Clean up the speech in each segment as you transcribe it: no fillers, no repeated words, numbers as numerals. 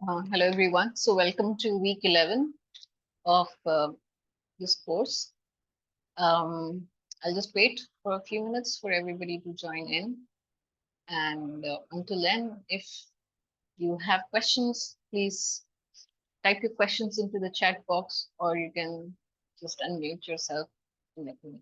Hello, everyone. So, welcome to week 11 of this course. I'll just wait for a few minutes for everybody to join in. And until then, if you have questions, please type your questions into the chat box, or you can just unmute yourself and let me know.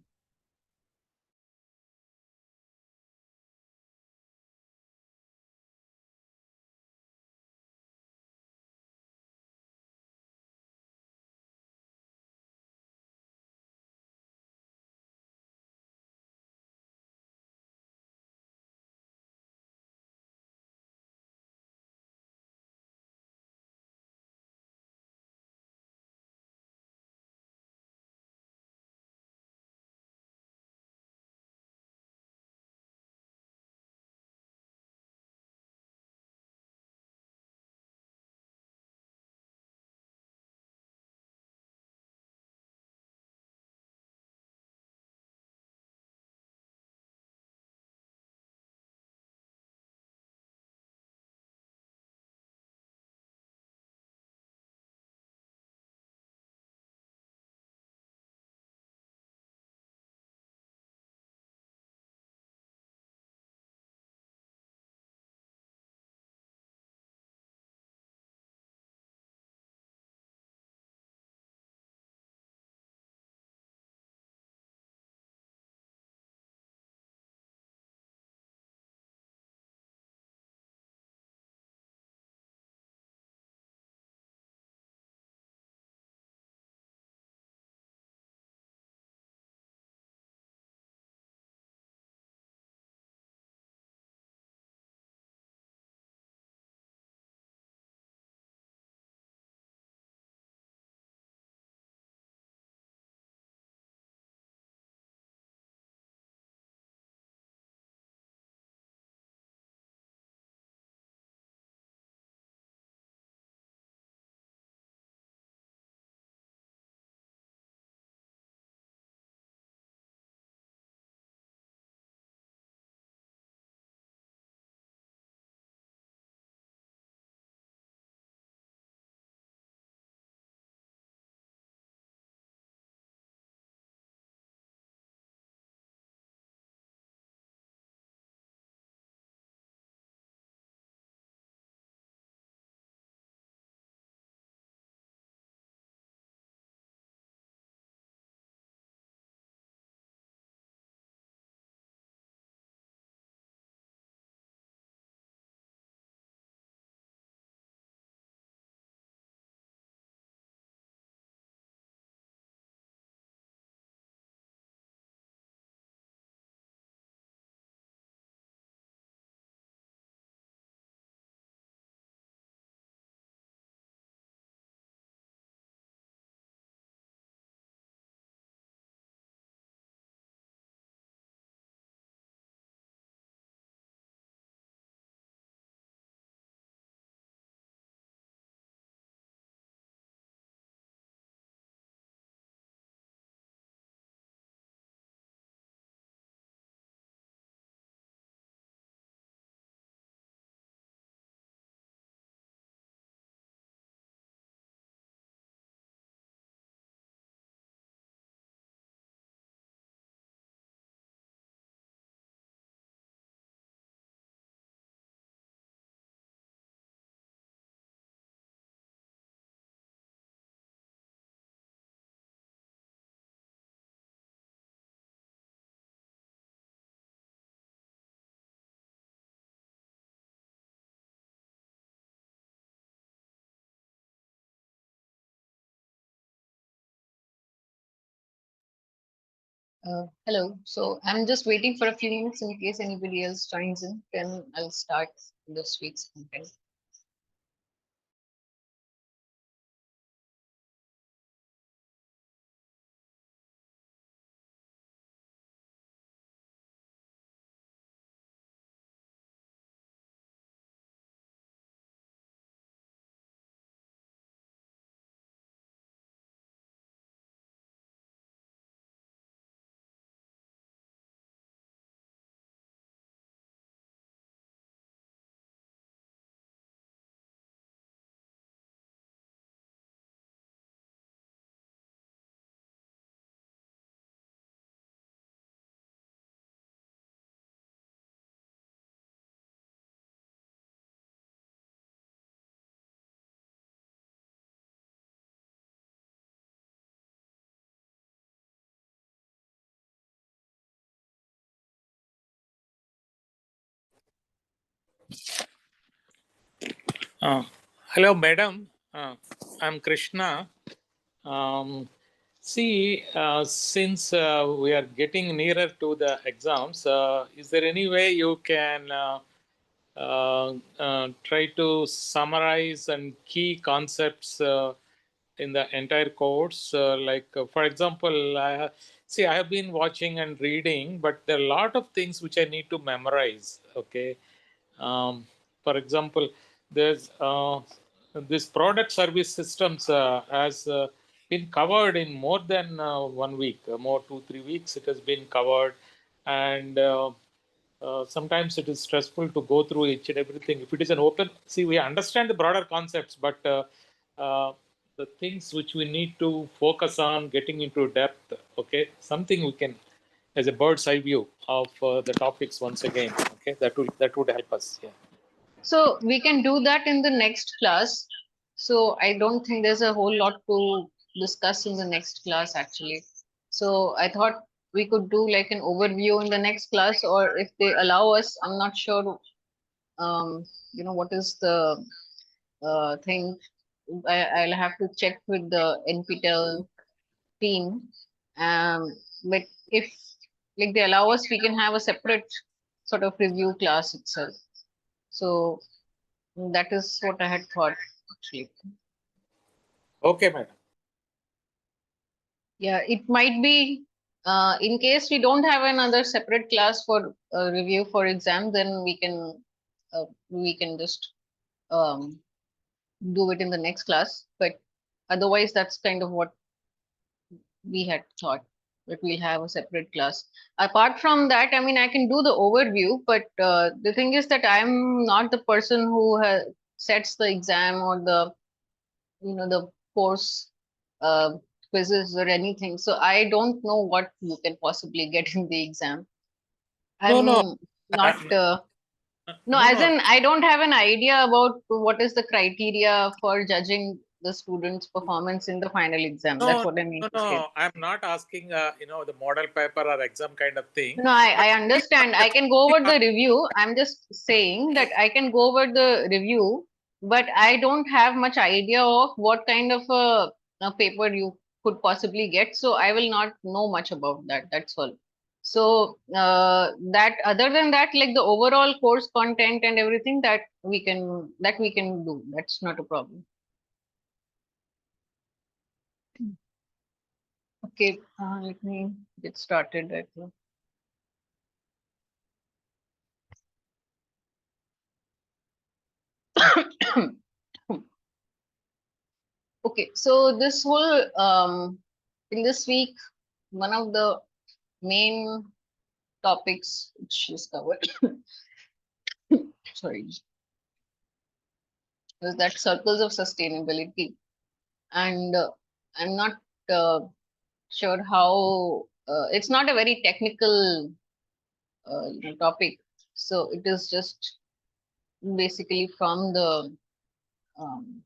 Hello. So, I'm just waiting for a few minutes in case anybody else joins in. Then I'll start this week's content. Hello, madam. I'm Krishna. Um, since we are getting nearer to the exams, is there any way you can try to summarize and key concepts in the entire course? For example, I have been watching and reading, but there are a lot of things which I need to memorize. Okay. Um, for example, there's this product service systems has been covered in more than 1 week, more 2-3 weeks. It has been covered, and sometimes it is stressful to go through each and everything. If it is an open, we understand the broader concepts, but the things which we need to focus on, getting into depth. Okay, something we can, as a bird's eye view of the topics once again. Okay, that would help us. Yeah. So we can do that in the next class. So I don't think there's a whole lot to discuss in the next class actually. So I thought we could do like an overview in the next class, or if they allow us, I'm not sure, what is the thing. I'll have to check with the NPTEL team. But if like they allow us, we can have a separate sort of review class itself. So that is what I had thought actually. Okay, madam. Yeah, it might be in case we don't have another separate class for review for exam, then we can just um, do it in the next class. But otherwise, that's kind of what we had thought, that we'll have a separate class. Apart from that, I mean, I can do the overview, but the thing is that I'm not the person who sets the exam or the course uh, quizzes or anything. So I don't know what you can possibly get in the exam. No, no, I'm not. No, no, as no, in, I don't have an idea about what is the criteria for judging the student's performance in the final exam. That's no, what I mean no, to say. no. I'm not asking, the model paper or exam kind of thing. No, But I understand. I can go over the review. I'm just saying that I can go over the review, but I don't have much idea of what kind of a paper you could possibly get. So I will not know much about that. That's all. So that other than that, like the overall course content and everything that we can do. That's not a problem. Okay, let me get started right now. Okay, so this whole in this week, one of the main topics which is covered, sorry, is that circles of sustainability, and I'm not uh, sure how. It's not a very technical topic, so it is just basically from the um,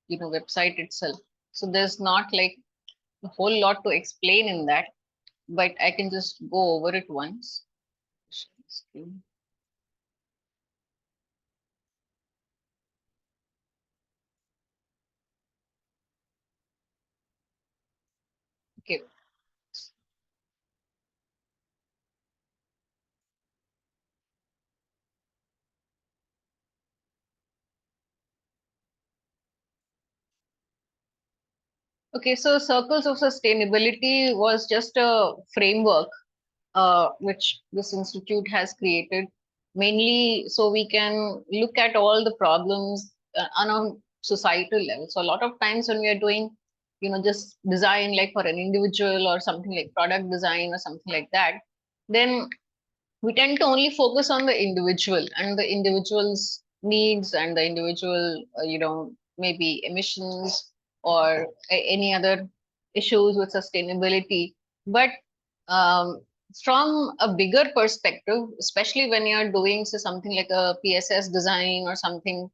website itself. So there's not like a whole lot to explain in that, but I can just go over it once. Okay. Okay, so Circles of Sustainability was just a framework which this institute has created, mainly so we can look at all the problems on a societal level. So a lot of times when we are doing, just design like for an individual or something like product design or something like that, then we tend to only focus on the individual and the individual's needs and the individual, maybe emissions or any other issues with sustainability. But um, from a bigger perspective, especially when you're doing say, something like a PSS design or something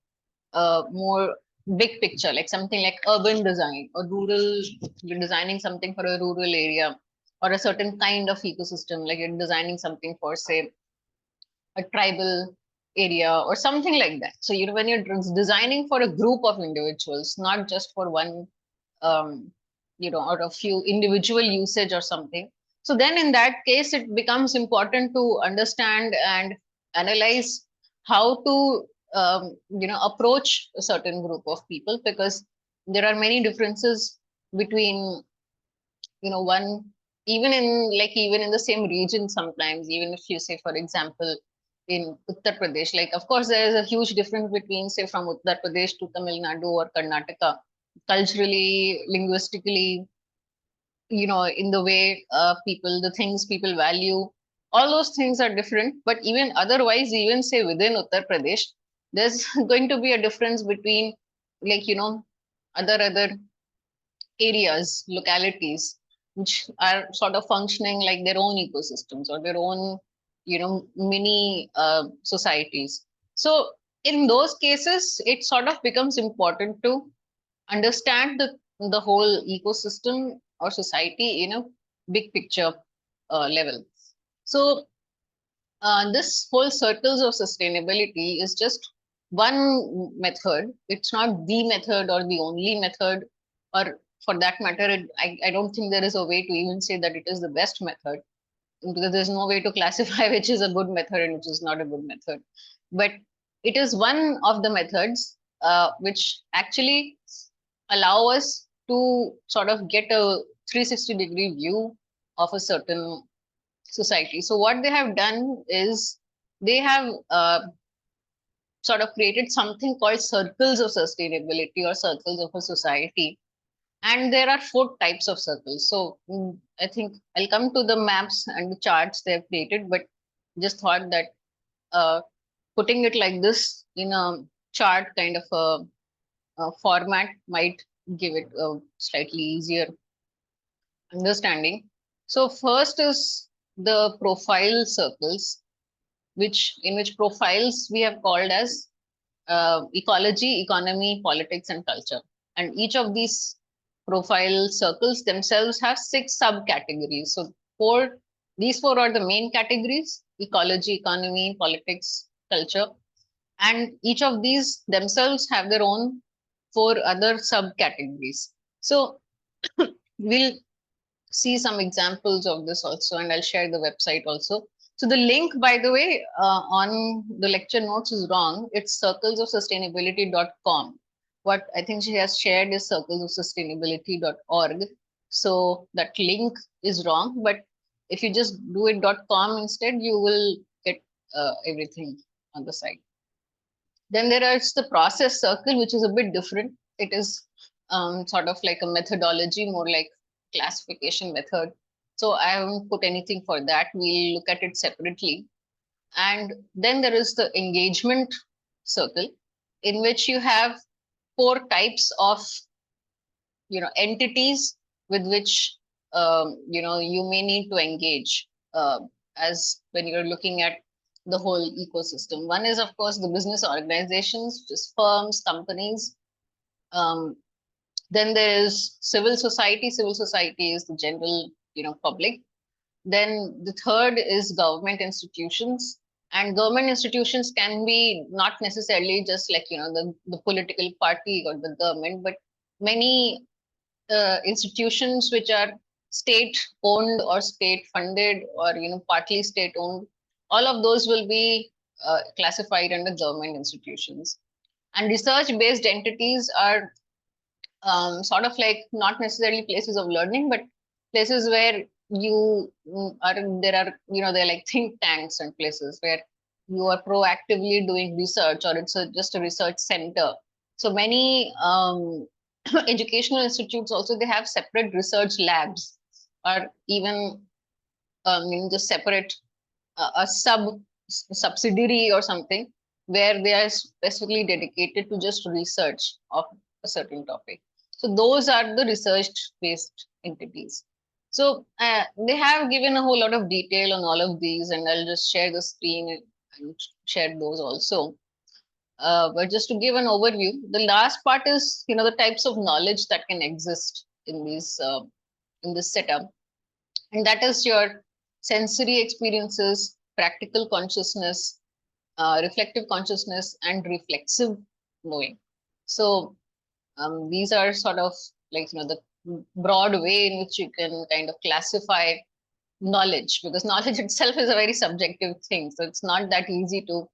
more big picture, like something like urban design or rural, you're designing something for a rural area or a certain kind of ecosystem, like you're designing something for, say, a tribal area or something like that. So, when you're designing for a group of individuals, not just for one, um, or a few individual usage or something. So then in that case, it becomes important to understand and analyze how to, approach a certain group of people, because there are many differences between, one, even in the same region sometimes, even if you say, for example, in Uttar Pradesh, like, of course, there is a huge difference between, say, from Uttar Pradesh to Tamil Nadu or Karnataka, culturally, linguistically, in the way the things people value, all those things are different. But even otherwise, even say within Uttar Pradesh, there's going to be a difference between, like, other areas, localities, which are sort of functioning like their own ecosystems or their own, mini societies. So in those cases, it sort of becomes important to understand the whole ecosystem or society in a big picture level. So this whole circles of sustainability is just one method. It's not the method or the only method, or for that matter, I don't think there is a way to even say that it is the best method, because there's no way to classify which is a good method and which is not a good method. But it is one of the methods which actually allow us to sort of get a 360-degree view of a certain society. So what they have done is they have sort of created something called circles of sustainability or circles of a society. And there are 4 types of circles. So I think I'll come to the maps and the charts they've created, but just thought that putting it like this in a chart kind of a format might give it a slightly easier understanding. So first is the profile circles, in which profiles we have called as ecology, economy, politics, and culture. And each of these profile circles themselves have 6 subcategories. So these 4 are the main categories: ecology, economy, politics, culture. And each of these themselves have their own 4 other subcategories. So we'll see some examples of this also, and I'll share the website also. So the link, by the way, on the lecture notes is wrong. It's circlesofsustainability.com. What I think she has shared is circlesofsustainability.org. So that link is wrong, but if you just do it .com instead, you will get everything on the site. Then there is the process circle, which is a bit different. It is sort of like a methodology, more like classification method. So I haven't put anything for that. We'll look at it separately. And then there is the engagement circle, in which you have 4 types of entities with which you may need to engage as when you're looking at the whole ecosystem. One is, of course, the business organizations, just firms, companies. Then there is civil society. Civil society is the general, public. Then the third is government institutions. And government institutions can be not necessarily just like, the political party or the government, but many institutions which are state owned or state funded or, partly state owned. All of those will be classified under government institutions. And research based entities are sort of like not necessarily places of learning, but places where they're like think tanks and places where you are proactively doing research, or it's just a research center. So many educational institutes also, they have separate research labs, or even just separate a subsidiary or something, where they are specifically dedicated to just research of a certain topic. So those are the research based entities. So they have given a whole lot of detail on all of these, and I'll just share the screen and share those also. But just to give an overview, the last part is, the types of knowledge that can exist in these in this setup, and that is your sensory experiences, practical consciousness, reflective consciousness, and reflexive knowing. So these are sort of like, the broad way in which you can kind of classify knowledge, because knowledge itself is a very subjective thing. So it's not that easy to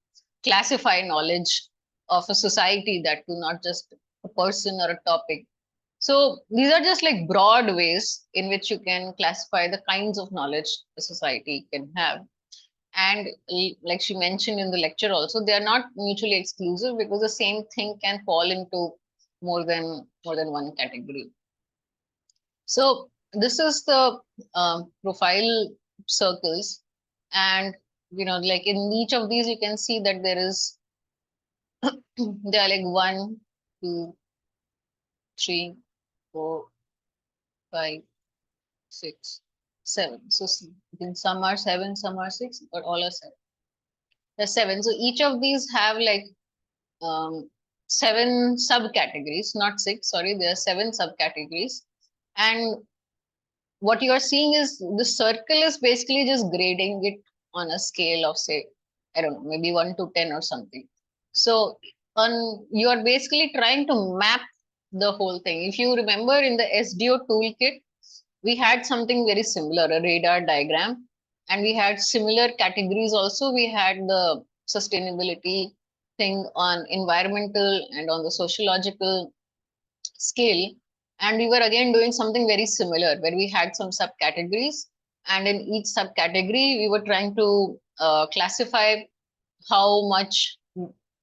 classify knowledge of a society, that to not just a person or a topic. So these are just like broad ways in which you can classify the kinds of knowledge a society can have. And like she mentioned in the lecture also, they are not mutually exclusive, because the same thing can fall into more than one category. So this is the profile circles, and like in each of these you can see that there is they are like 1, 2, 3, 4, 5, 6, 7. So some are 7, some are 6, but all are 7. There's 7. So each of these have like 7 subcategories, not 6. Sorry, there are 7 subcategories, and what you are seeing is the circle is basically just grading it on a scale of, say, I don't know, maybe 1 to 10 or something. So you are basically trying to map the whole thing. If you remember in the SDO toolkit, we had something very similar, a radar diagram, and we had similar categories also. We had the sustainability thing on environmental and on the sociological scale. And we were again doing something very similar, where we had some subcategories, and in each subcategory we were trying to classify how much,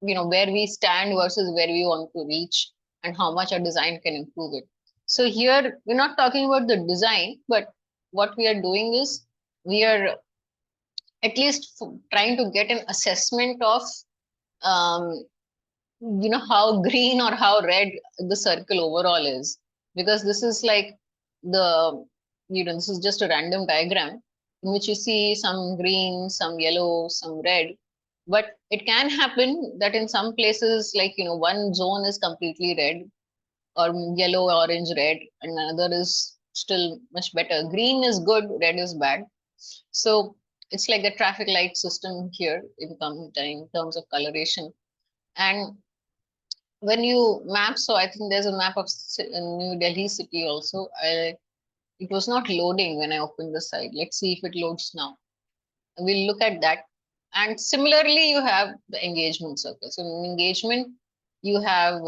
where we stand versus where we want to reach, and how much our design can improve it. So here we're not talking about the design, but what we are doing is we are at least trying to get an assessment of um, how green or how red the circle overall is, because this is like the this is just a random diagram in which you see some green, some yellow, some red, but it can happen that in some places, like one zone is completely red, or yellow, orange, red, and another is still much better. Green is good, red is bad. So it's like the traffic light system here in terms of coloration. And when you map, so I think there's a map of New Delhi city also. It was not loading when I opened the site. Let's see if it loads now. We'll look at that. And similarly, you have the engagement circle. So in engagement, you have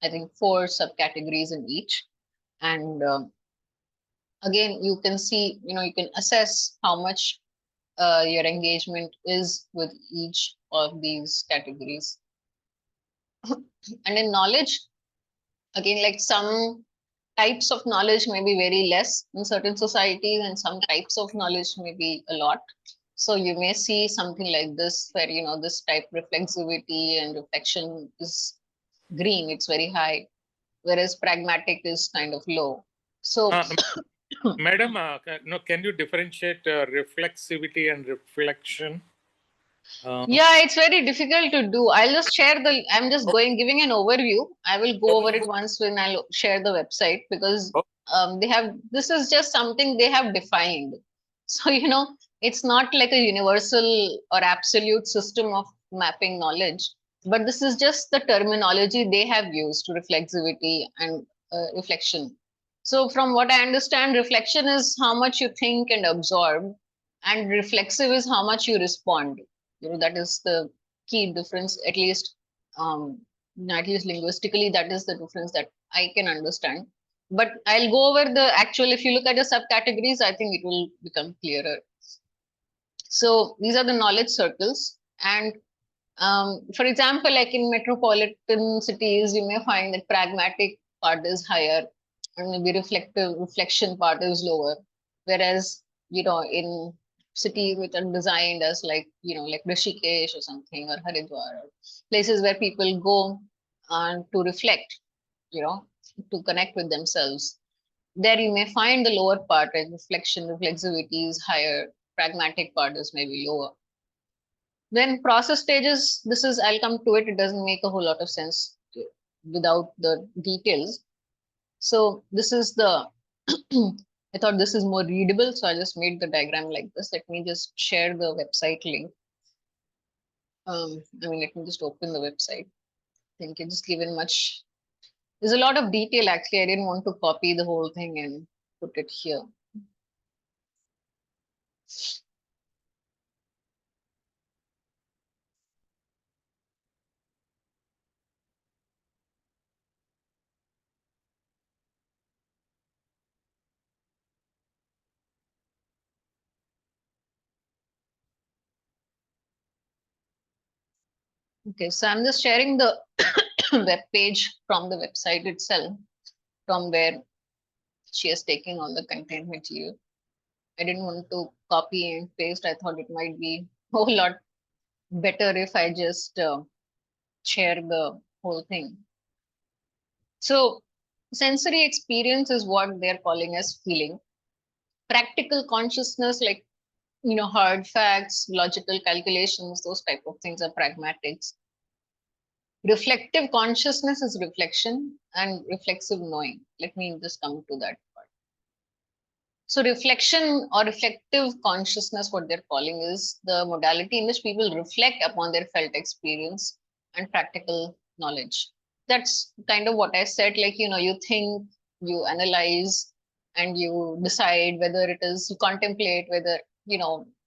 I think 4 subcategories in each. And again, you can see, you can assess how much your engagement is with each of these categories. And in knowledge, again, like some types of knowledge may be very less in certain societies, and some types of knowledge may be a lot. So you may see something like this, where this type reflexivity and reflection is green, it's very high, whereas pragmatic is kind of low. So Madam, can you differentiate reflexivity and reflection? Yeah, it's very difficult to do. I'll just share I'm just giving an overview. I will go over it once when I'll share the website, because this is just something they have defined. So, it's not like a universal or absolute system of mapping knowledge, but this is just the terminology they have used, reflexivity and reflection. So from what I understand, reflection is how much you think and absorb, and reflexive is how much you respond. That is the key difference, at least linguistically, that is the difference that I can understand. But I'll go over the actual, if you look at the subcategories, I think it will become clearer. So these are the knowledge circles. And for example, like in metropolitan cities, you may find that pragmatic part is higher, and maybe reflection part is lower. Whereas, in cities which are designed as like Rishikesh or something, or Haridwar, or places where people go to reflect, to connect with themselves, there you may find the lower part, like reflexivity is higher, pragmatic part is maybe lower. Then process stages, I'll come to it. It doesn't make a whole lot of sense without the details. So this is the I thought this is more readable, so I just made the diagram like this. Let me just share the website link. Let me just open the website. I think it's given much. There's a lot of detail actually. I didn't want to copy the whole thing and put it here. Okay, so I'm just sharing the web page from the website itself, from where she is taking all the content material. I didn't want to copy and paste. I thought it might be a whole lot better if I just share the whole thing. So sensory experience is what they're calling as feeling. Practical consciousness, like, hard facts, logical calculations, those type of things are pragmatics. Reflective consciousness is reflection, and reflexive knowing. Let me just come to that part. So reflection or reflective consciousness, what they're calling, is the modality in which people reflect upon their felt experience and practical knowledge. That's kind of what I said, like, you think, you analyze, and you decide whether it is, you contemplate whether,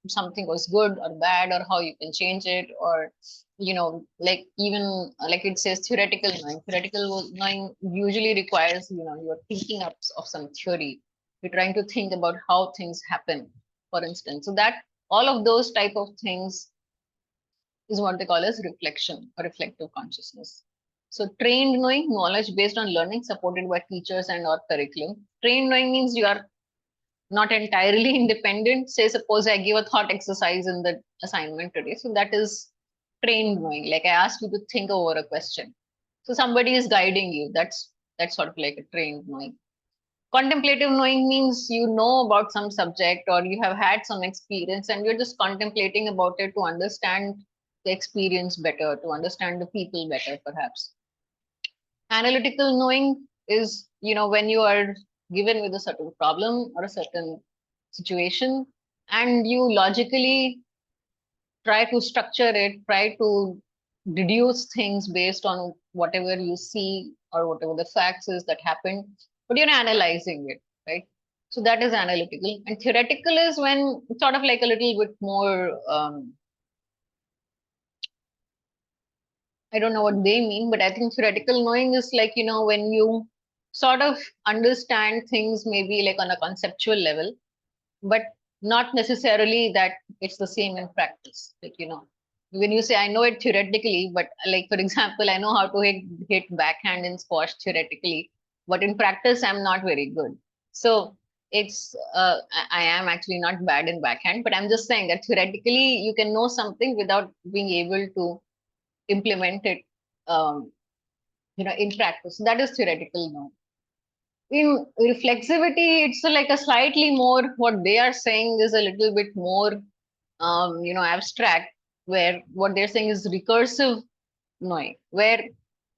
something was good or bad, or how you can change it, or, like, even like it says theoretical knowing. Theoretical knowing usually requires, you're thinking up of some theory. You're trying to think about how things happen, for instance. So that all of those type of things is what they call as reflection or reflective consciousness. So trained knowing, knowledge based on learning supported by teachers and or curriculum. Trained knowing means you are not entirely independent. Say, suppose I give a thought exercise in the assignment today. So that is trained knowing. Like, I asked you to think over a question. So somebody is guiding you. That's sort of like a trained knowing. Contemplative knowing means you know about some subject, or you have had some experience and you're just contemplating about it to understand the experience better, to understand the people better, perhaps. Analytical knowing is, when you are given with a certain problem or a certain situation, and you logically try to structure it, try to deduce things based on whatever you see or whatever the facts is that happened, but you're analyzing it, right? So that is analytical. And theoretical is when it's sort of like a little bit more, I don't know what they mean, but I think theoretical knowing is like, when you sort of understand things maybe like on a conceptual level, but not necessarily that it's the same in practice. Like, when you say, I know it theoretically, but like, for example, I know how to hit backhand in squash theoretically, but in practice, I'm not very good. So it's, I am actually not bad in backhand, but I'm just saying that theoretically, you can know something without being able to implement it, um, in practice. That is theoretical knowledge. In reflexivity, it's like a slightly more, what they are saying is a little bit more, abstract, where what they're saying is recursive knowing, where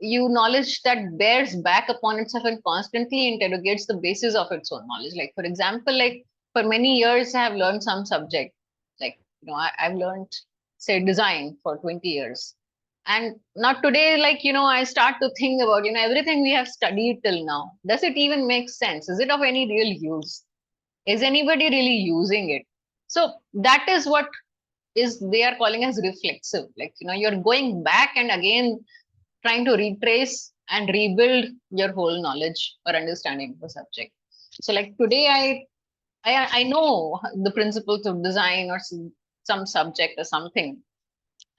you knowledge that bears back upon itself and constantly interrogates the basis of its own knowledge. Like, for example, like for many years, I have learned some subject, like, I've learned, say, design for 20 years. And not today, like, I start to think about, everything we have studied till now. Does it even make sense? Is it of any real use? Is anybody really using it? So that is what is they are calling as reflexive. Like, you're going back and again trying to retrace and rebuild your whole knowledge or understanding of the subject. So like today, I know the principles of design or some subject or something.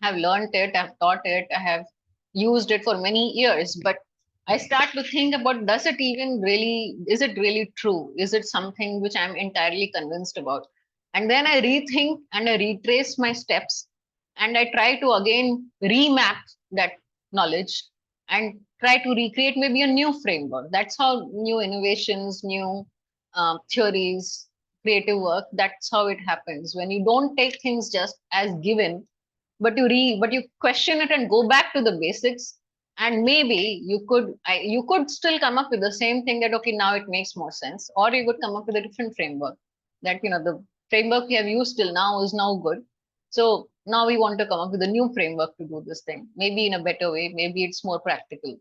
I've learned it, I've taught it, I have used it for many years, but I start to think about, does it even really, is it really true? Is it something which I'm entirely convinced about? And then I rethink and I retrace my steps and I try to again remap that knowledge and try to recreate maybe a new framework. That's how new innovations, new theories, creative work, that's how it happens. When you don't take things just as given, but you question it and go back to the basics, And maybe you could still come up with the same thing that, okay, now it makes more sense. Or you could come up with a different framework that, the framework we have used till now is now good. So now we want to come up with a new framework to do this thing, maybe in a better way, maybe it's more practical.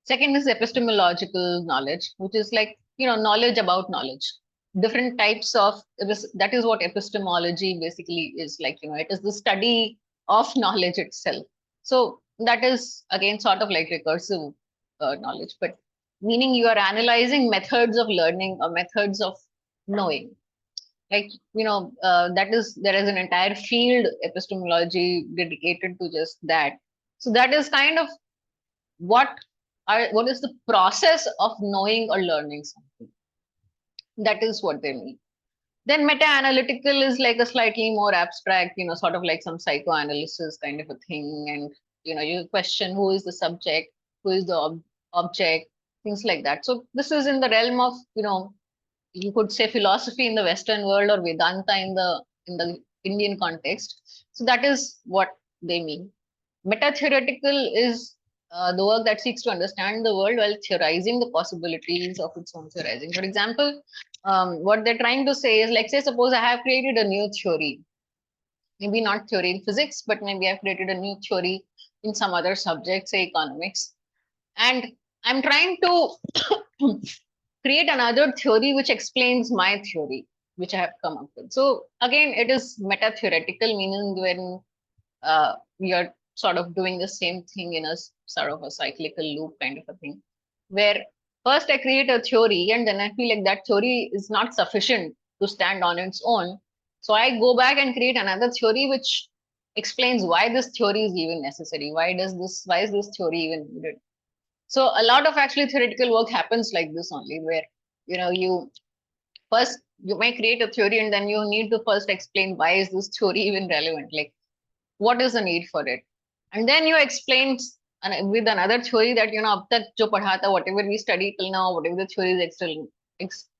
Second is epistemological knowledge, which is like, knowledge about knowledge. Different types of, that is what epistemology basically is like, it is the study of knowledge itself. So that is again sort of like recursive knowledge, but meaning you are analyzing methods of learning or methods of knowing. Like, there is an entire field, epistemology, dedicated to just that. So that is kind of what what is the process of knowing or learning something. That is what they mean. Then meta-analytical is like a slightly more abstract, sort of like some psychoanalysis kind of a thing. And, you question who is the subject, who is the object, things like that. So this is in the realm of, you could say philosophy in the Western world or Vedanta in the Indian context. So that is what they mean. Meta-theoretical is the work that seeks to understand the world while theorizing the possibilities of its own theorizing. For example, what they're trying to say is, like, say, suppose I have created a new theory, maybe not theory in physics, but maybe I've created a new theory in some other subject, say economics, and I'm trying to create another theory which explains my theory, which I have come up with. So again, it is meta-theoretical, meaning when we are sort of doing the same thing in a sort of a cyclical loop kind of a thing, where first I create a theory and then I feel like that theory is not sufficient to stand on its own. So I go back and create another theory which explains why this theory is even necessary. Why is this theory even needed? So a lot of actually theoretical work happens like this only, where, you first, you may create a theory and then you need to first explain why is this theory even relevant? Like, what is the need for it? And then you explain with another theory that, ab tak jo padha tha, whatever we studied till now, whatever the theories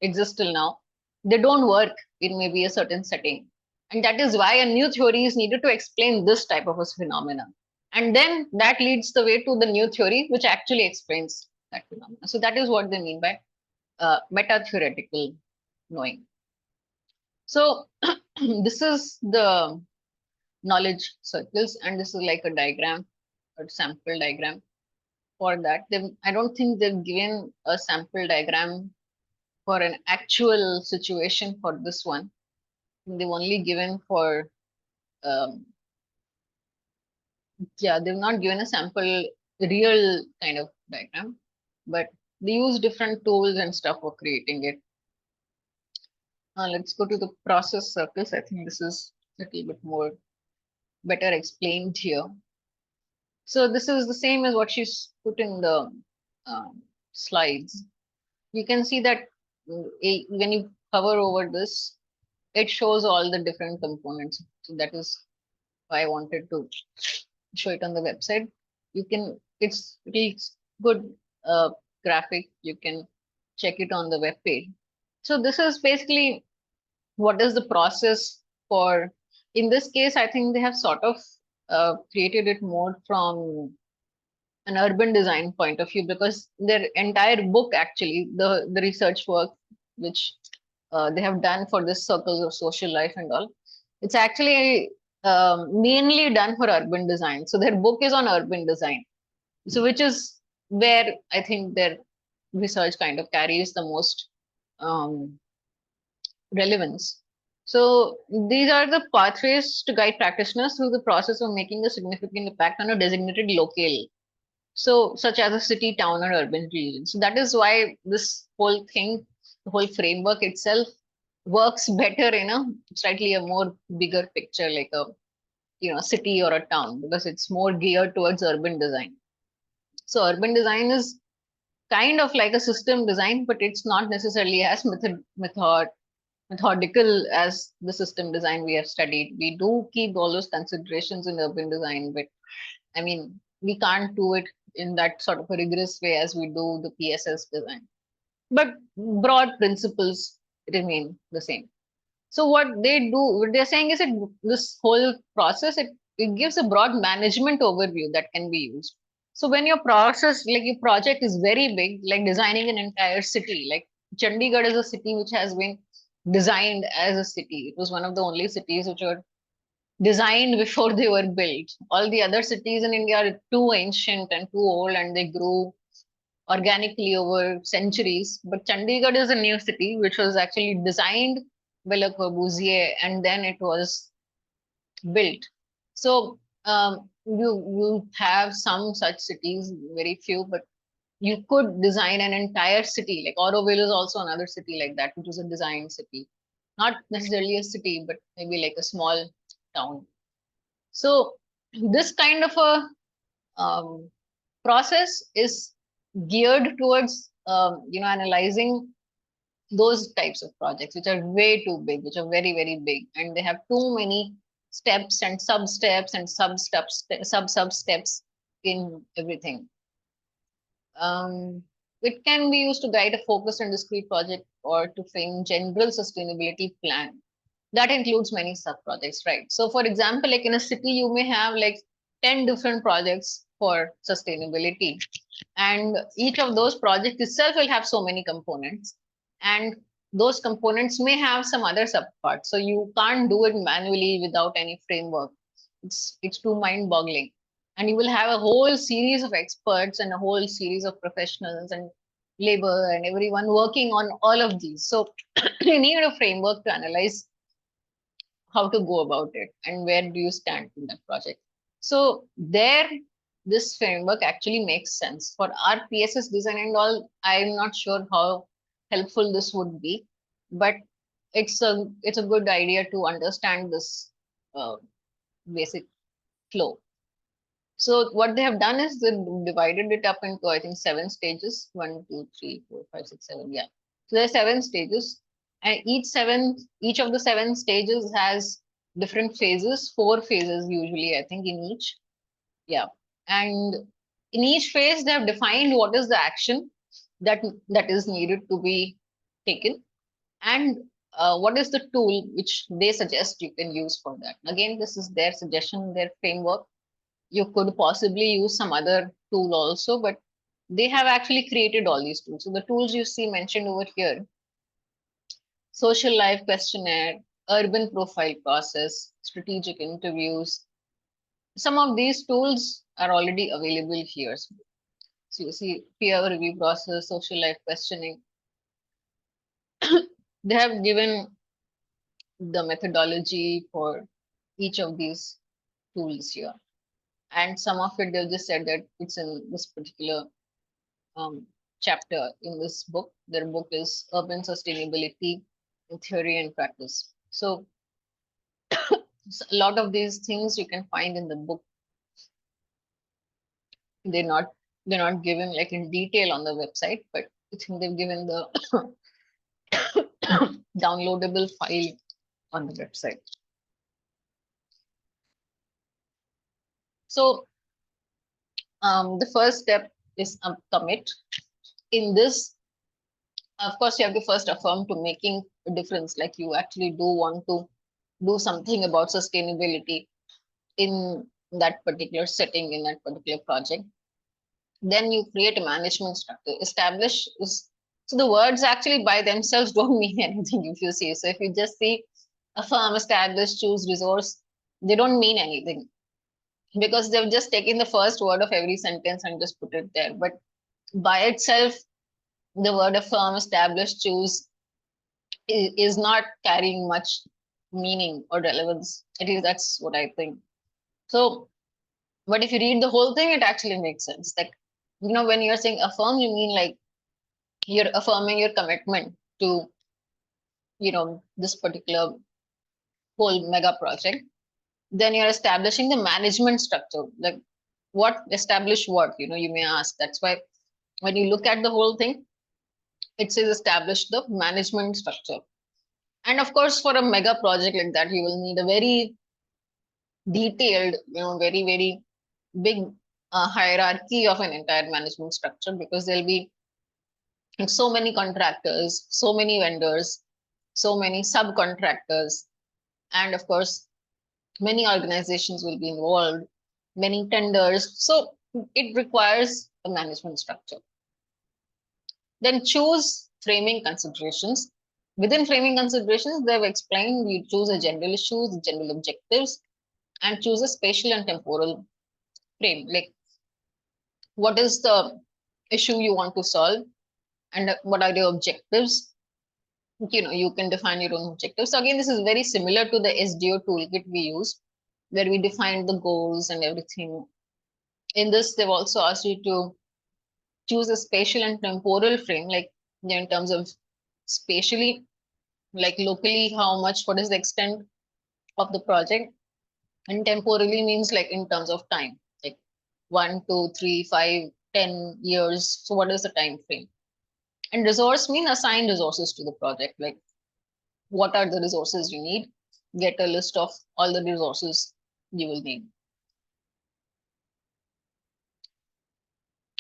exist till now, they don't work in maybe a certain setting. And that is why a new theory is needed to explain this type of a phenomena. And then that leads the way to the new theory, which actually explains that phenomena. So that is what they mean by meta-theoretical knowing. So this is the knowledge circles, and this is like a diagram or sample diagram for that. I don't think they've given a sample diagram for an actual situation for this one. They've only given for they've not given a sample real kind of diagram, but they use different tools and stuff for creating it. Let's go to the process circles. I think this is a little bit more better explained here. So this is the same as what she's put in the slides. You can see that when you hover over this, it shows all the different components. So that is why I wanted to show it on the website. You can, it's good graphic. You can check it on the web page. So this is basically what is the process for, in this case, I think they have sort of created it more from an urban design point of view, because their entire book, actually, the research work which they have done for this circles of social life and all, it's actually mainly done for urban design. So their book is on urban design. So which is where I think their research kind of carries the most relevance. So these are the pathways to guide practitioners through the process of making a significant impact on a designated locale. So such as a city, town, or urban region. So that is why this whole thing, the whole framework itself works better in a slightly a more bigger picture, like a city or a town, because it's more geared towards urban design. So urban design is kind of like a system design, but it's not necessarily as methodical as the system design we have studied. We do keep all those considerations in urban design, but I mean, we can't do it in that sort of a rigorous way as we do the PSS design. But broad principles remain the same. So what they're saying is that this whole process, it gives a broad management overview that can be used. So when your process, like your project is very big, like designing an entire city, like Chandigarh is a city which has been designed as a city. It was one of the only cities which were designed before they were built. All the other cities in India are too ancient and too old, and they grew organically over centuries. But Chandigarh is a new city which was actually designed by Le Corbusier, and then it was built. So you have some such cities, very few, but you could design an entire city. Like Auroville is also another city like that, which is a design city, not necessarily a city, but maybe like a small town. So this kind of a process is geared towards analyzing those types of projects which are way too big, which are very, very big, and they have too many steps and sub steps and sub steps in everything. It can be used to guide a focused and discrete project or to frame general sustainability plan. That includes many sub projects, right? So for example, like in a city, you may have like 10 different projects for sustainability, and each of those projects itself will have so many components, and those components may have some other subparts. So you can't do it manually without any framework. It's too mind boggling. And you will have a whole series of experts and a whole series of professionals and labor and everyone working on all of these. So you need a framework to analyze how to go about it and where do you stand in that project. So there, this framework actually makes sense. For our PSS design and all, I'm not sure how helpful this would be, but it's a good idea to understand this basic flow. So what they have done is they divided it up into, I think, 7 stages. 1, 2, 3, 4, 5, 6, 7. Yeah. So there are 7 stages, and each of the 7 stages has different phases, 4 phases usually, I think, in each. Yeah. And in each phase, they have defined what is the action that is needed to be taken, and what is the tool which they suggest you can use for that. Again, this is their suggestion, their framework. You could possibly use some other tool also, but they have actually created all these tools. So the tools you see mentioned over here: social life questionnaire, urban profile process, strategic interviews. Some of these tools are already available here. So you see peer review process, social life questioning. They have given the methodology for each of these tools here. And some of it, they just said that it's in this particular chapter in this book. Their book is Urban Sustainability in Theory and Practice. So a lot of these things you can find in the book. They're not given like in detail on the website, but I think they've given the downloadable file on the website. So the first step is commit. In this, of course, you have to first affirm to making a difference, like you actually do want to do something about sustainability in that particular setting, in that particular project. Then you create a management structure. Establish is, so the words actually by themselves don't mean anything if you see. So if you just see affirm, establish, choose, resource, they don't mean anything, because they've just taken the first word of every sentence and just put it there. But by itself, the word affirm, establish, choose is not carrying much meaning or relevance. At least that's what I think. So, but if you read the whole thing, it actually makes sense. Like, when you're saying affirm, you mean like you're affirming your commitment to, this particular whole mega project. Then you're establishing the management structure. Like, what establish what? You may ask. That's why when you look at the whole thing, it says establish the management structure. And of course, for a mega project like that, you will need a very detailed, very, very big hierarchy of an entire management structure, because there'll be so many contractors, so many vendors, so many subcontractors, and of course, many organizations will be involved, many tenders. So it requires a management structure. Then choose framing considerations. Within framing considerations, they've explained you choose a general issues, general objectives, and choose a spatial and temporal frame. Like, what is the issue you want to solve, and what are your objectives? You can define your own objectives. So again, this is very similar to the SDO toolkit we use, where we define the goals and everything. In this, they've also asked you to choose a spatial and temporal frame, like in terms of spatially, like locally, what is the extent of the project, and temporally means like in terms of time, like 1, 2, 3, 5, 10 years. So what is the time frame? And resource mean assign resources to the project, like what are the resources you need? Get a list of all the resources you will need.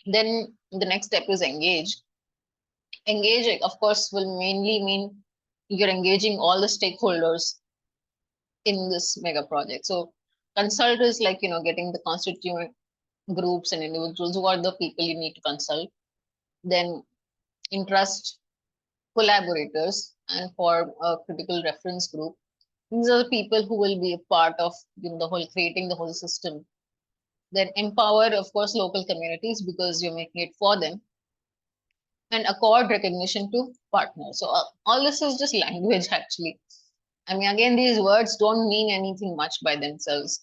Then the next step is engage. Engage, of course, will mainly mean you're engaging all the stakeholders in this mega project. So consult is like, getting the constituent groups and individuals who are the people you need to consult. Then entrust collaborators and form a critical reference group. These are the people who will be a part of the whole creating the whole system. Then empower, of course, local communities because you're making it for them. And accord recognition to partners. So all this is just language actually. I mean, again, these words don't mean anything much by themselves.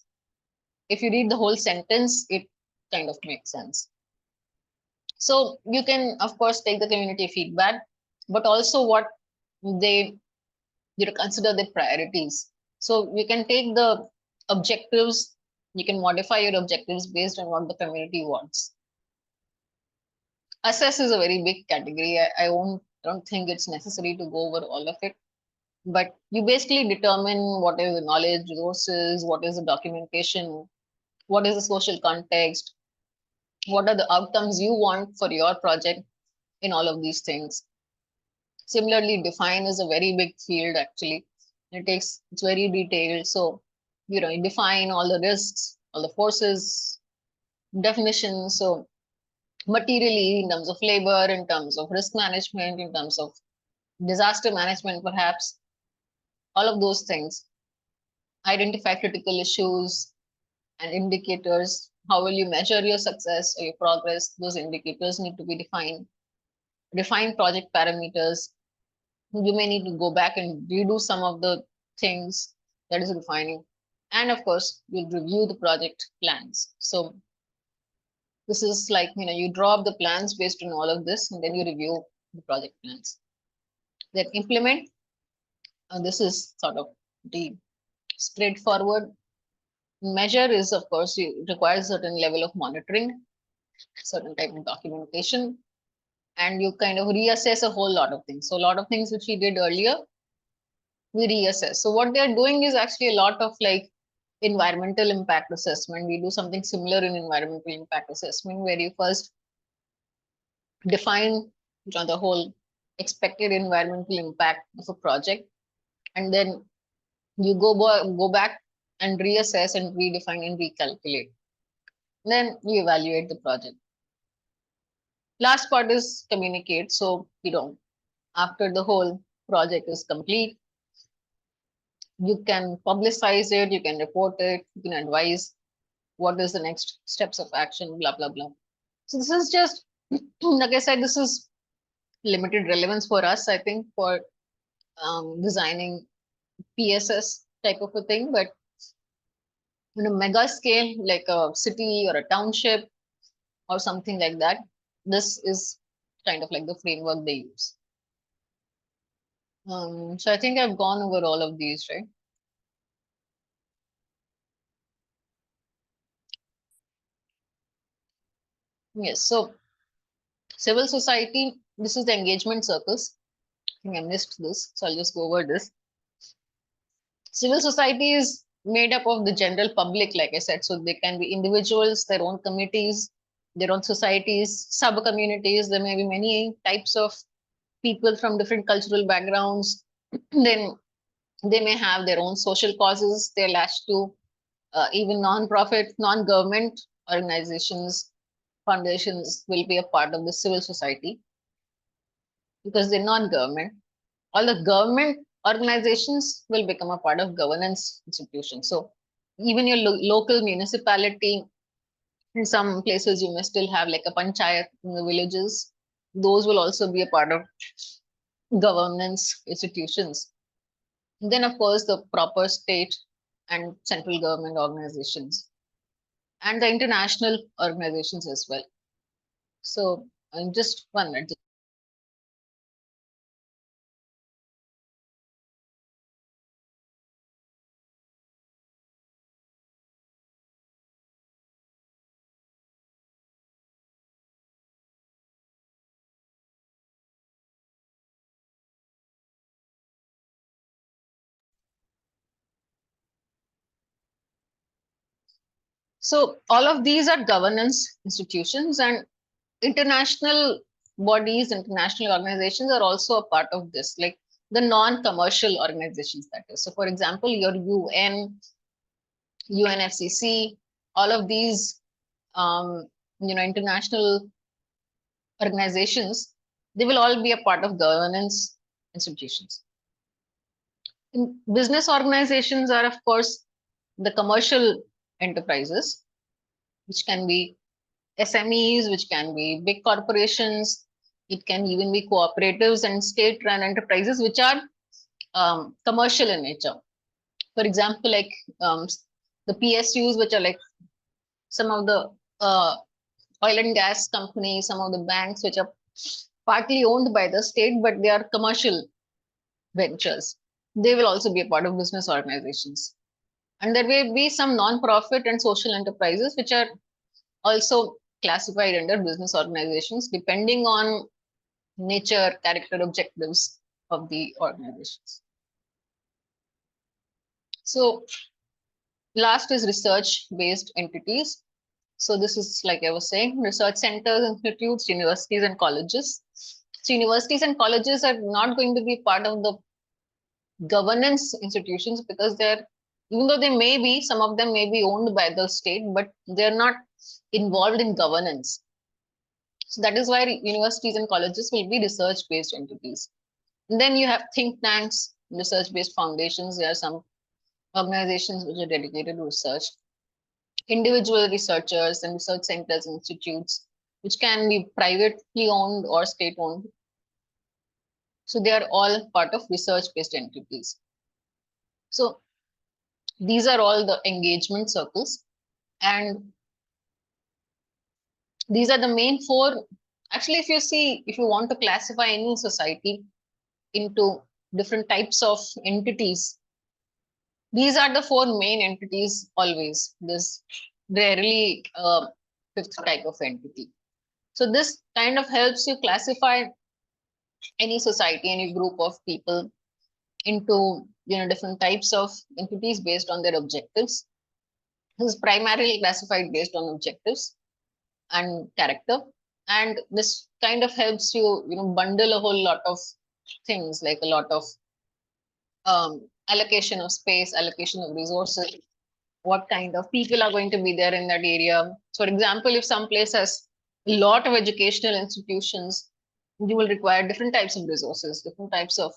If you read the whole sentence, it kind of makes sense. So you can, of course, take the community feedback, but also what they consider the priorities. So you can take the objectives, you can modify your objectives based on what the community wants. Assess is a very big category. I don't think it's necessary to go over all of it, but you basically determine what is the knowledge, resources, what is the documentation, what is the social context, what are the outcomes you want for your project in all of these things. Similarly, define is a very big field actually. It's very detailed. So, you define all the risks, all the forces, definitions. So materially, in terms of labor, in terms of risk management, in terms of disaster management, perhaps, all of those things. Identify critical issues and indicators. How will you measure your success or your progress? Those indicators need to be defined. Define project parameters. You may need to go back and redo some of the things that is defining. And of course, you'll review the project plans. So this is like, you draw up the plans based on all of this, and then you review the project plans. Then implement. This is sort of the straightforward. Measure is, of course, you require certain level of monitoring, certain type of documentation, and you kind of reassess a whole lot of things. So a lot of things which we did earlier, we reassess. So what they're doing is actually a lot of like environmental impact assessment. We do something similar in environmental impact assessment, where you first define the whole expected environmental impact of a project, and then you go back and reassess and redefine and recalculate. Then you evaluate the project. Last part is communicate. So, after the whole project is complete, you can publicize it, you can report it, you can advise what is the next steps of action, blah, blah, blah. So this is just, like I said, this is limited relevance for us, I think, for designing PSS type of a thing, but in a mega scale, like a city or a township or something like that, this is kind of like the framework they use. So I think I've gone over all of these, right? Yes, so civil society, this is the engagement circles. I think I missed this, so I'll just go over this. Civil society is made up of the general public, like I said, so they can be individuals, their own committees, their own societies, sub-communities. There may be many types of people from different cultural backgrounds. Then they may have their own social causes they're latched to, even non-profit, non-government organizations, foundations will be a part of the civil society because they're non-government. All the government organizations will become a part of governance institutions. So even your local municipality, in some places you may still have like a panchayat in the villages. Those will also be a part of governance institutions. And then, of course, the proper state and central government organizations and the international organizations as well. So, just 1 minute. So, all of these are governance institutions, and international bodies, international organizations are also a part of this, like the non-commercial organizations, that is. So, for example, your UN, UNFCCC, all of these, international organizations, they will all be a part of governance institutions. Business organizations are, of course, the commercial enterprises, which can be SMEs, which can be big corporations. It can even be cooperatives and state-run enterprises, which are commercial in nature. For example, like the PSUs, which are like some of the oil and gas companies, some of the banks, which are partly owned by the state, but they are commercial ventures. They will also be a part of business organizations. And there may be some non-profit and social enterprises, which are also classified under business organizations, depending on nature, character, objectives of the organizations. So last is research-based entities. So this is, like I was saying, research centers, institutes, universities, and colleges. So universities and colleges are not going to be part of the governance institutions because they're, even though they may be, some of them may be owned by the state, but they're not involved in governance. So that is why universities and colleges will be research-based entities. And then you have think tanks, research-based foundations. There are some organizations which are dedicated to research. Individual researchers and research centers, institutes, which can be privately owned or state-owned. So they are all part of research-based entities. So these are all the engagement circles. And these are the main four. Actually, if you see, if you want to classify any society into different types of entities, these are the four main entities always. There's rarely a fifth type of entity. So this kind of helps you classify any society, any group of people into different types of entities based on their objectives. This is primarily classified based on objectives and character. And this kind of helps you, bundle a whole lot of things, like a lot of allocation of space, allocation of resources, what kind of people are going to be there in that area. So, for example, if some place has a lot of educational institutions, you will require different types of resources, different types of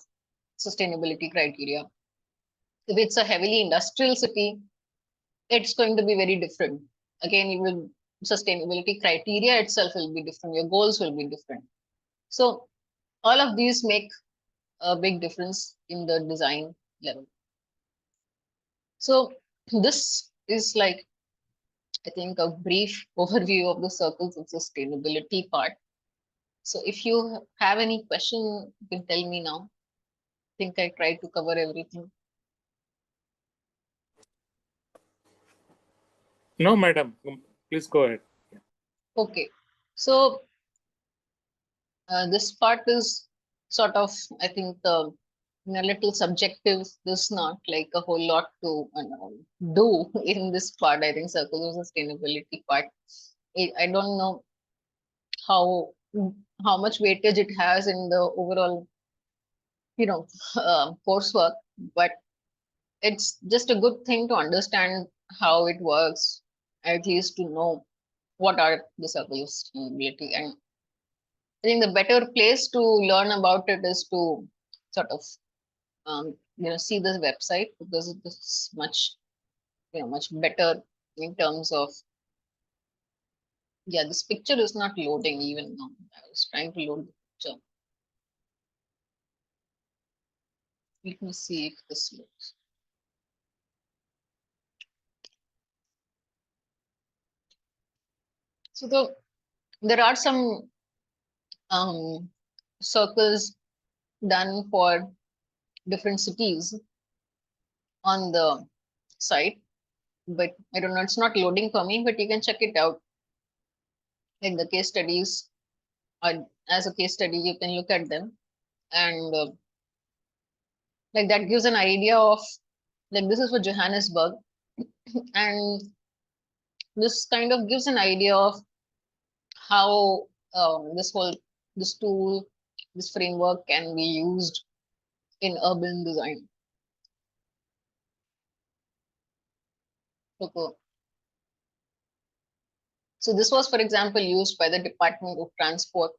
sustainability criteria. If it's a heavily industrial city, it's going to be very different. Again, you will sustainability criteria itself will be different. Your goals will be different. So all of these make a big difference in the design level. So this is like, I think, a brief overview of the circles of sustainability part. So if you have any question, you can tell me now. I think I tried to cover everything. No, madam, please go ahead. Okay, so this part is sort of, I think, a little subjective. There's not like a whole lot to do in this part. I think circles of sustainability part. I don't know how much weightage it has in the overall, coursework, but it's just a good thing to understand how it works, at least to know what are the circles of sustainability. And I think the better place to learn about it is to sort of see this website, because it is much much better in terms of, yeah, this picture is not loading even now. I was trying to load the picture. Let me see if this looks. So there are some circles done for different cities on the site, but I don't know, it's not loading for me, but you can check it out. Like the case studies, or as a case study, you can look at them, and like that gives an idea of, like, this is for Johannesburg, and this kind of gives an idea of how this tool, this framework can be used in urban design. So this was, for example, used by the Department of Transport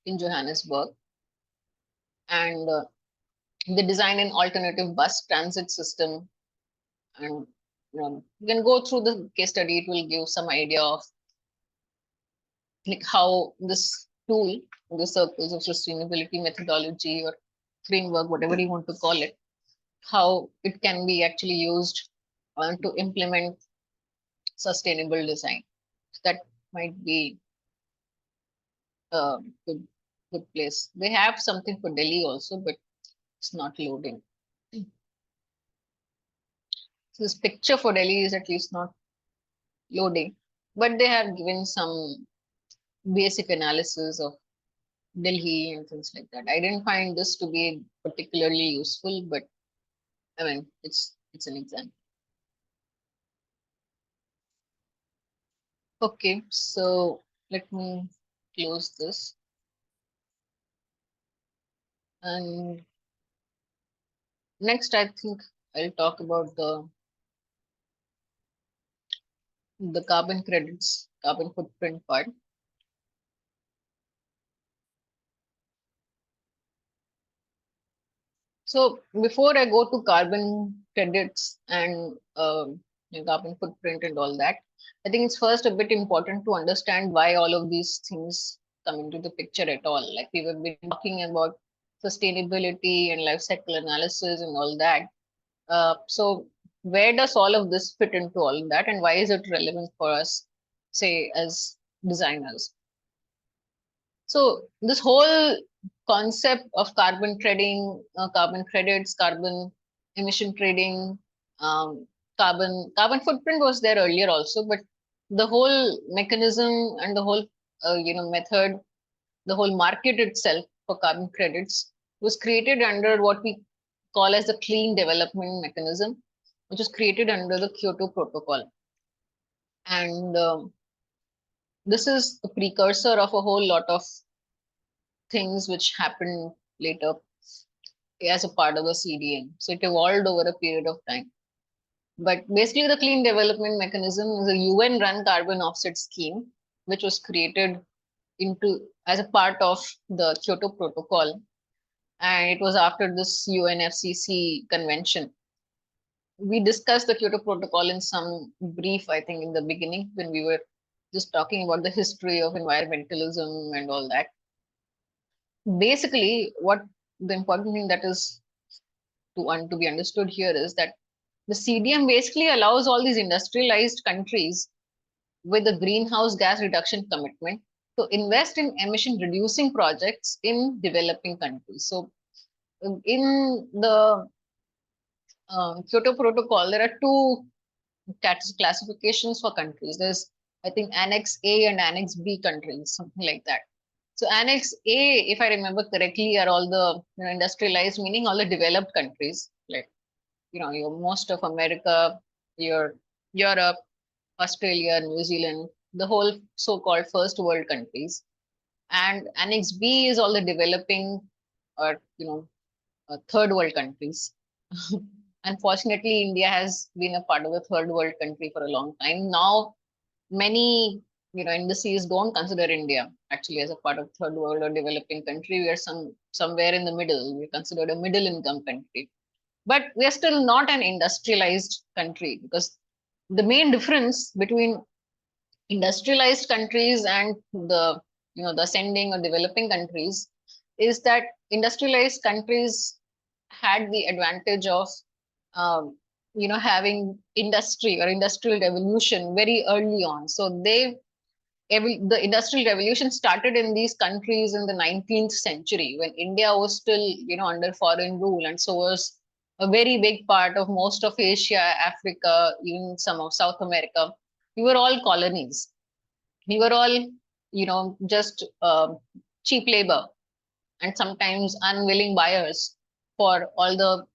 in Johannesburg, and they design an alternative bus transit system. And you can go through the case study; it will give some idea of like how this tool, the circles of sustainability methodology or framework, whatever you want to call it, how it can be actually used to implement sustainable design. So that might be a good place. They have something for Delhi also, but it's not loading. So this picture for Delhi is at least not loading, but they have given some basic analysis of Delhi and things like that. I didn't find this to be particularly useful, but I mean, it's an example. Okay, so let me close this. And next, I think I'll talk about the carbon credits, carbon footprint part. So before I go to carbon credits and carbon footprint and all that, I think it's first a bit important to understand why all of these things come into the picture at all. Like we have been talking about sustainability and life cycle analysis and all that. So where does all of this fit into all of that, and why is it relevant for us, say, as designers? So this whole concept of carbon trading, carbon credits, carbon emission trading, carbon footprint was there earlier also, but the whole mechanism and the whole method, the whole market itself for carbon credits was created under what we call as the clean development mechanism, which was created under the Kyoto Protocol. And this is the precursor of a whole lot of things which happened later as a part of the CDM. So it evolved over a period of time. But basically, the Clean Development Mechanism is a UN-run carbon offset scheme, which was created as a part of the Kyoto Protocol. And it was after this UNFCCC convention. We discussed the Kyoto Protocol in some brief, I think, in the beginning when we were just talking about the history of environmentalism and all that. Basically, what the important thing that is to be understood here is that the CDM basically allows all these industrialized countries with a greenhouse gas reduction commitment to invest in emission reducing projects in developing countries. So in the Kyoto Protocol, there are two classifications for countries. There's, I think, Annex A and Annex B countries, something like that. So Annex A, if I remember correctly, are all the industrialized, meaning all the developed countries, like your most of America, your Europe, Australia, New Zealand, the whole so-called first world countries. And Annex B is all the developing or third world countries. Unfortunately, India has been a part of the third world country for a long time. Now, many indices don't consider India actually as a part of third world or developing country. We are somewhere in the middle. We're considered a middle income country, but we are still not an industrialized country, because the main difference between industrialized countries and the ascending or developing countries is that industrialized countries had the advantage of um, having industry or industrial revolution very early on. So the industrial revolution started in these countries in the 19th century, when India was still under foreign rule, and so was a very big part of most of Asia, Africa, even some of South America. We were all colonies. We were all just cheap labor, and sometimes unwilling buyers for all the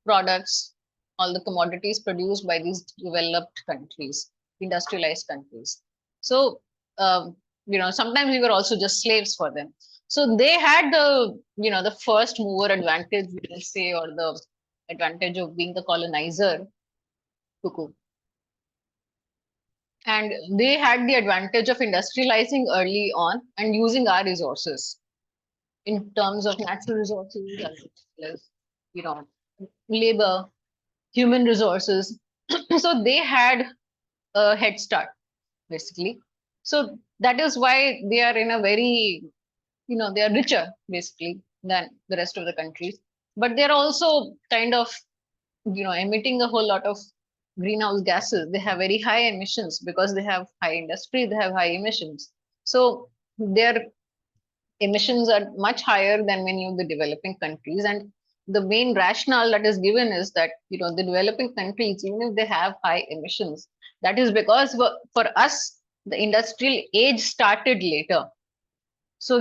products, all the commodities produced by these developed countries, industrialized countries. So, sometimes we were also just slaves for them. So they had the first mover advantage, we can say, or the advantage of being the colonizer, Kuku. And they had the advantage of industrializing early on and using our resources in terms of natural resources, as well as, you know, labor, human resources. So they had a head start, basically. So that is why they are in a very, they are richer, basically, than the rest of the countries. But they're also kind of, emitting a whole lot of greenhouse gases. They have very high emissions because they have high industry, they have high emissions. So their emissions are much higher than many of the developing countries. And the main rationale that is given is that the developing countries, even if they have high emissions, that is because for us the industrial age started later. So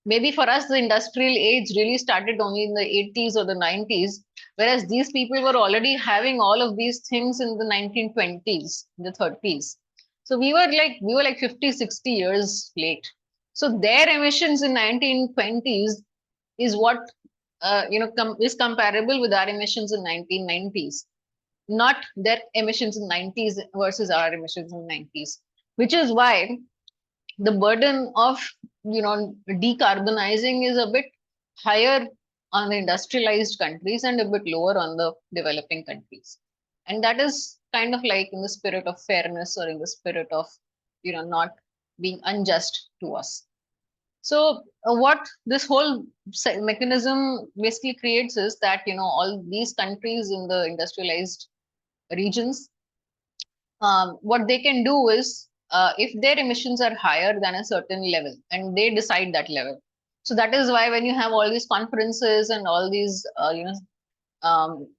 maybe for us the industrial age really started only in the 80s or the 90s, whereas these people were already having all of these things in the 1920s, the 30s. So we were like 50, 60 years late. So their emissions in 1920s is what is comparable with our emissions in 1990s, not their emissions in 90s versus our emissions in 90s, which is why the burden of decarbonizing is a bit higher on the industrialized countries and a bit lower on the developing countries. And that is kind of like in the spirit of fairness, or in the spirit of not being unjust to us. So what this whole mechanism basically creates is that all these countries in the industrialized regions, what they can do is, if their emissions are higher than a certain level, and they decide that level. So that is why when you have all these conferences and all these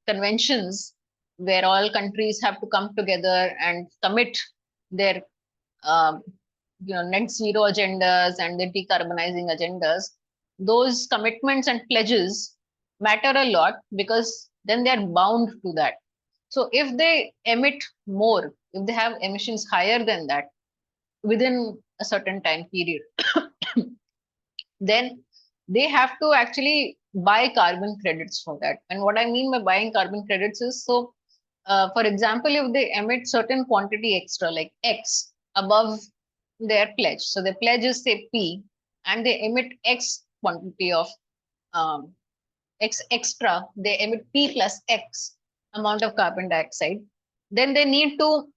conventions, where all countries have to come together and commit their um, net zero agendas and the decarbonizing agendas, those commitments and pledges matter a lot, because then they're bound to that. So if they emit more, if they have emissions higher than that within a certain time period, then they have to actually buy carbon credits for that. And what I mean by buying carbon credits is, so for example, if they emit certain quantity extra, like X, above their pledge, so the pledge is say P, and they emit X quantity of um, X extra, they emit P plus X amount of carbon dioxide, then they need to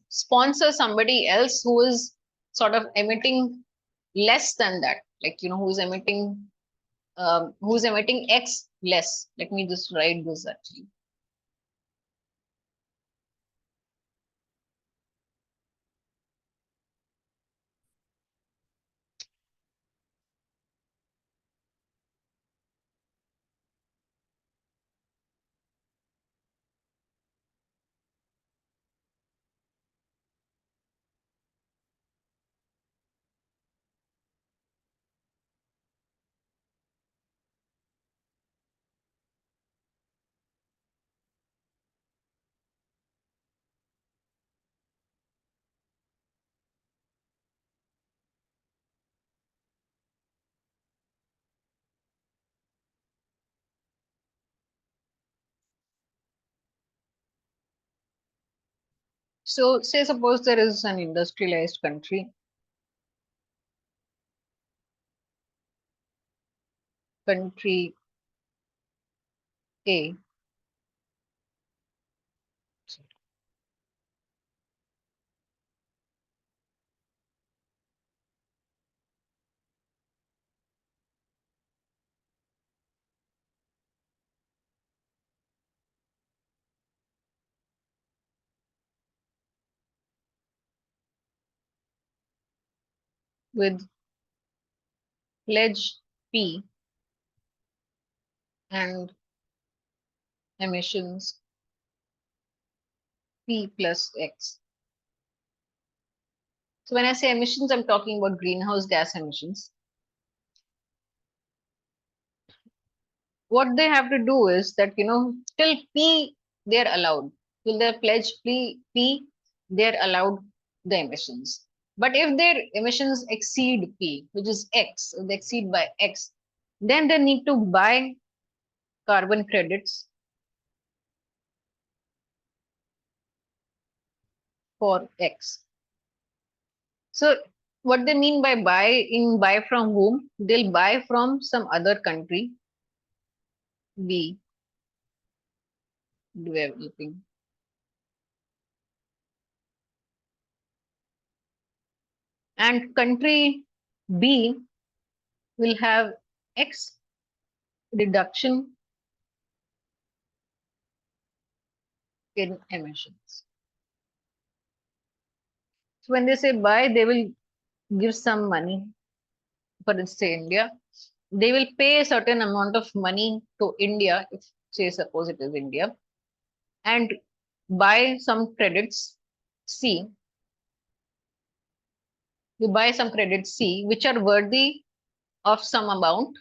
sponsor somebody else who is sort of emitting less than that, like who's emitting X less. Let me just write this actually. So say suppose there is an industrialized country, country A, with pledge P and emissions P plus X. So when I say emissions, I'm talking about greenhouse gas emissions. What they have to do is that, till P, they're allowed. Till their pledge P, they're allowed the emissions. But if their emissions exceed P, which is X, if they exceed by X, then they need to buy carbon credits for X. So what they mean by buy from whom? They'll buy from some other country, B, developing. And country B will have X reduction in emissions. So when they say buy, they will give some money. For instance, say India, they will pay a certain amount of money to India, if say suppose it is India, and buy some credits C. You buy some credits C, which are worthy of some amount.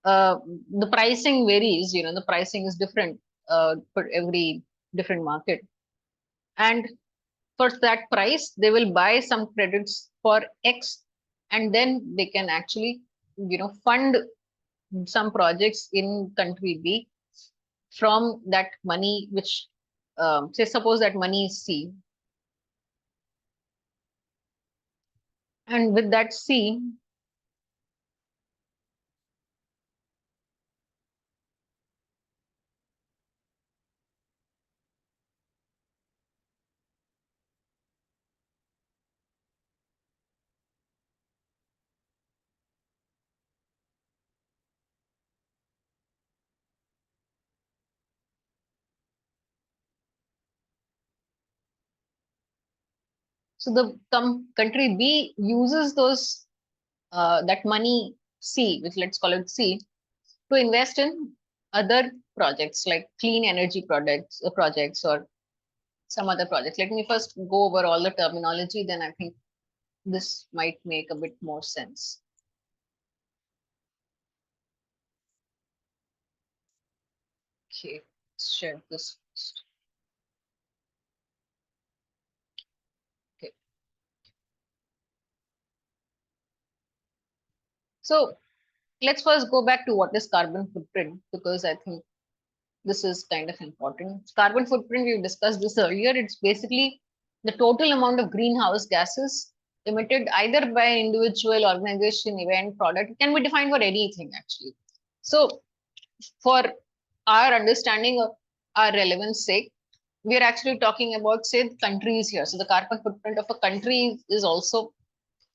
The pricing varies, the pricing is different for every different market. And for that price, they will buy some credits for X, and then they can actually, fund some projects in country B from that money, which, say, suppose that money is C. And with that C, so the country B uses that money C, which let's call it C, to invest in other projects like clean energy projects or some other projects. Let me first go over all the terminology, then I think this might make a bit more sense. Okay, let's share this first. Okay. So let's first go back to what is carbon footprint, because I think this is kind of important. Carbon footprint, we discussed this earlier. It's basically the total amount of greenhouse gases emitted either by an individual, organization, event, product. It can be defined for anything actually. So for our understanding of our relevance sake, we are actually talking about, say, countries here. So the carbon footprint of a country is also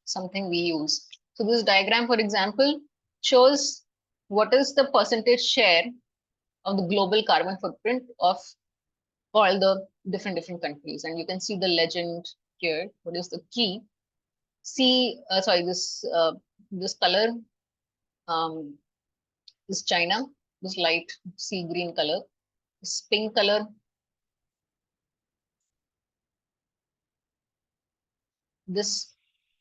something we use. So this diagram, for example, shows what is the percentage share of the global carbon footprint of all the different countries. And you can see the legend here. What is the key? This color is China. This light sea green color. This pink color, this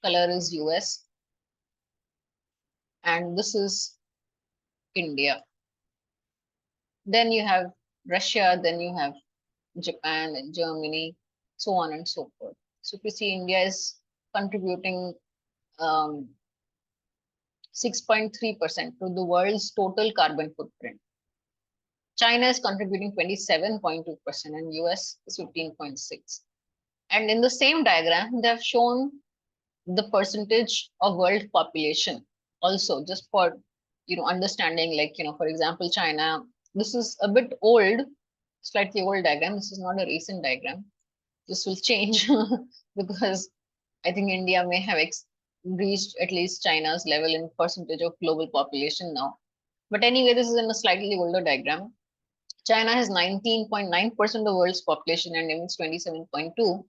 color is US, and this is India. Then you have Russia, then you have Japan and Germany, so on and so forth. So if you see, India is contributing 6.3% to the world's total carbon footprint. China is contributing 27.2% and US is 15.6%. And in the same diagram, they have shown the percentage of world population also, just for understanding, like for example, China. This is a bit old, slightly old diagram. This is not a recent diagram. This will change because I think India may have reached at least China's level in percentage of global population now. But anyway, this is in a slightly older diagram. China has 19.9% of the world's population and emits 27.2.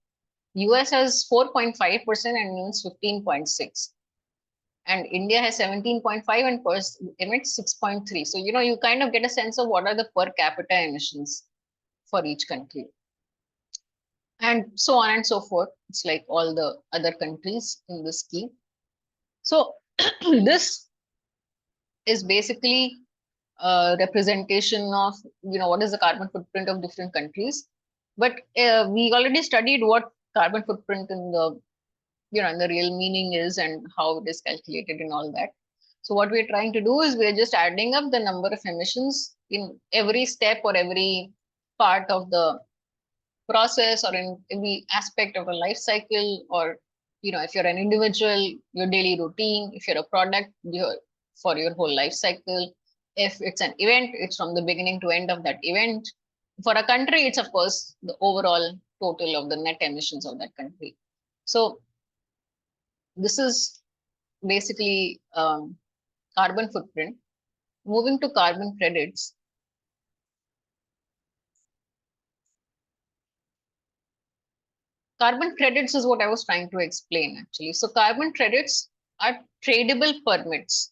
US has 4.5% and emits 15.6. And India has 17.5 and emits 6.3. So, you kind of get a sense of what are the per capita emissions for each country. And so on and so forth. It's like all the other countries in the scheme. So this is basically a representation of, what is the carbon footprint of different countries. But we already studied what carbon footprint in the in the real meaning is and how it is calculated and all that. So what we're trying to do is we're just adding up the number of emissions in every step or every part of the process or in every aspect of a life cycle, or if you're an individual, your daily routine, if you're a product, for your whole life cycle. If it's an event, it's from the beginning to end of that event. For a country, it's of course the overall total of the net emissions of that country. So this is basically carbon footprint. Moving to carbon credits. Carbon credits is what I was trying to explain actually. So carbon credits are tradable permits.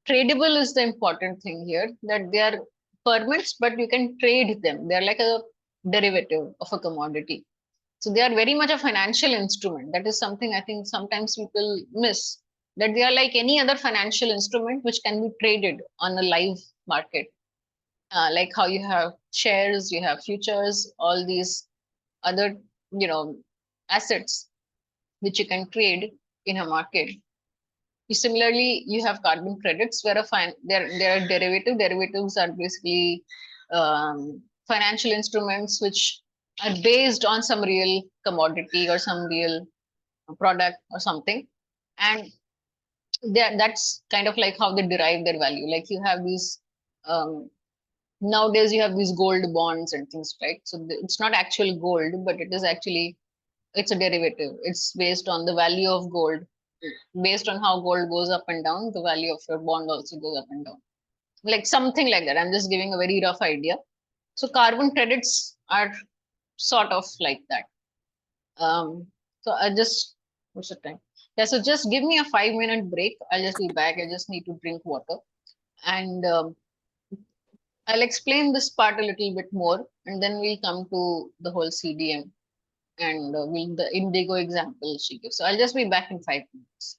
Tradable is the important thing here, that they are permits, but you can trade them. They're like a derivative of a commodity. So they are very much a financial instrument. That is something I think sometimes people miss, that they are like any other financial instrument which can be traded on a live market. Like how you have shares, you have futures, all these other, assets which you can trade in a market. Similarly, you have carbon credits where they're derivative. Derivatives are basically financial instruments which are based on some real commodity or some real product or something. And that's kind of like how they derive their value. Like you have these, nowadays you have these gold bonds and things, right? So it's not actual gold, but it is actually, it's a derivative. It's based on the value of gold. Based on how gold goes up and down, the value of your bond also goes up and down. Like something like that. I'm just giving a very rough idea. So carbon credits are sort of like that. So I just, what's the time? Yeah, so just give me a 5-minute break. I'll just be back. I just need to drink water. And I'll explain this part a little bit more, and then we'll come to the whole CDM and the Indigo example she gives. So I'll just be back in 5 minutes.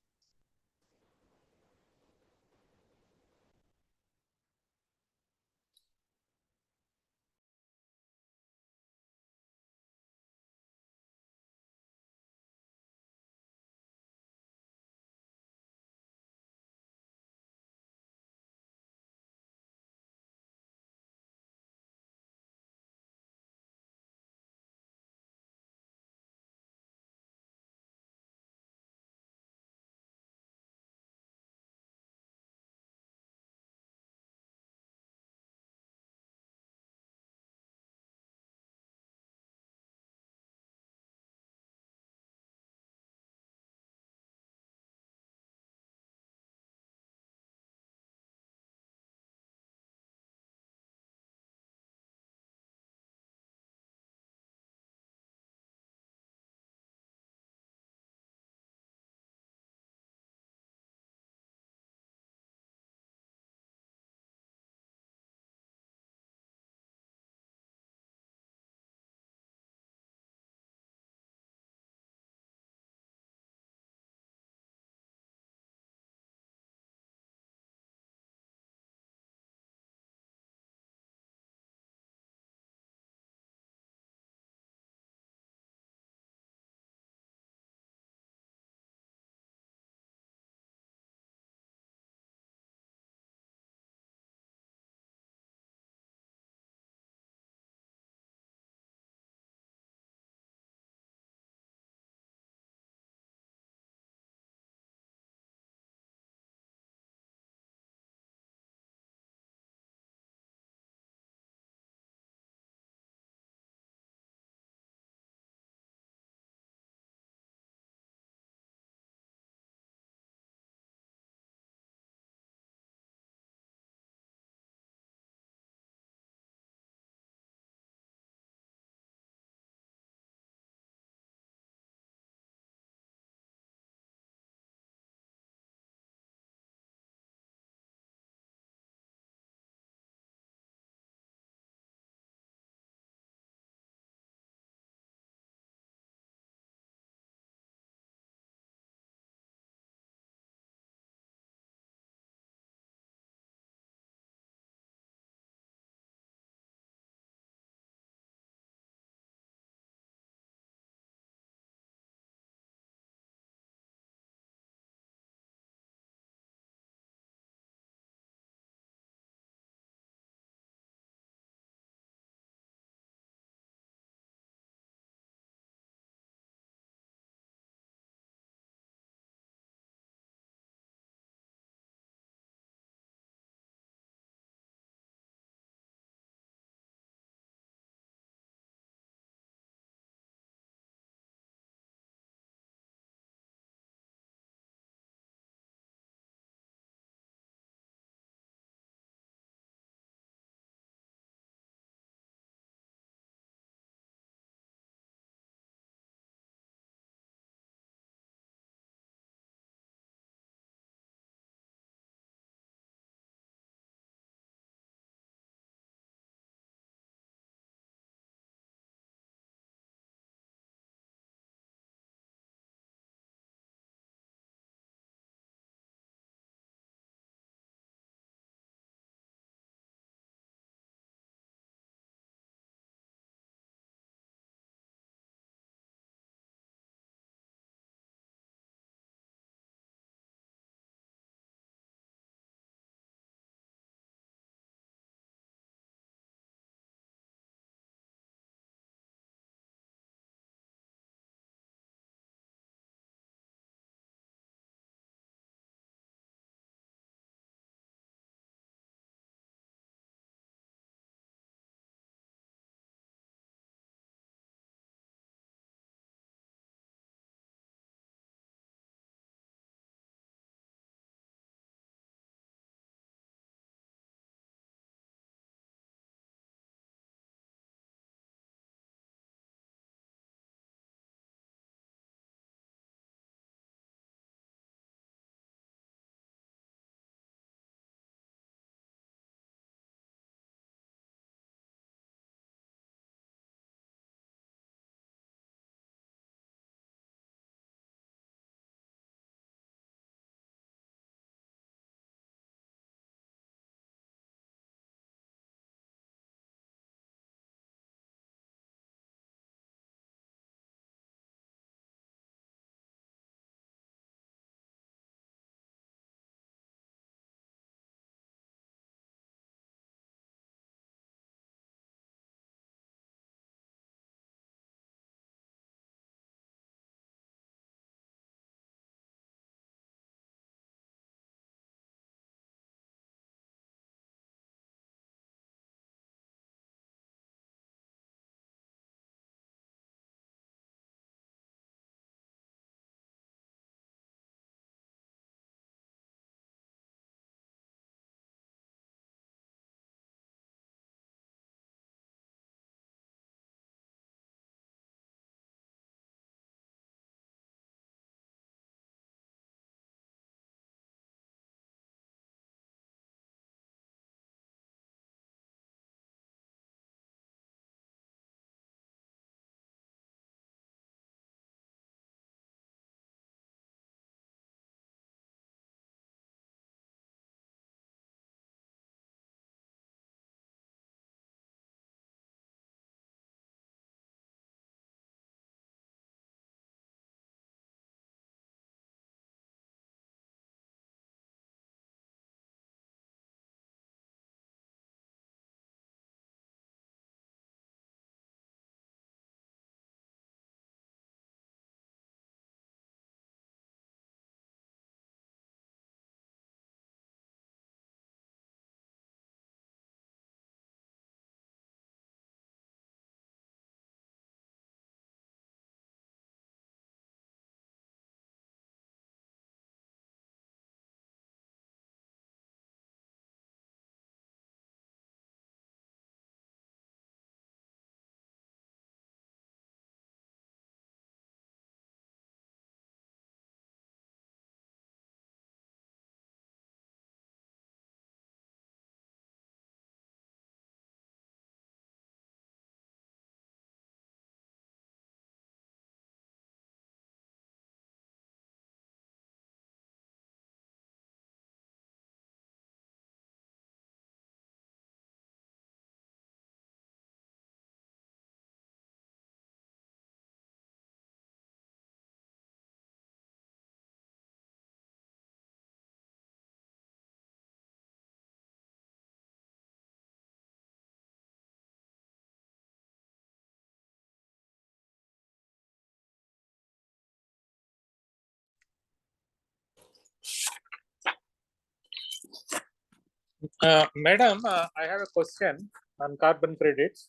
Madam, I have a question on carbon credits.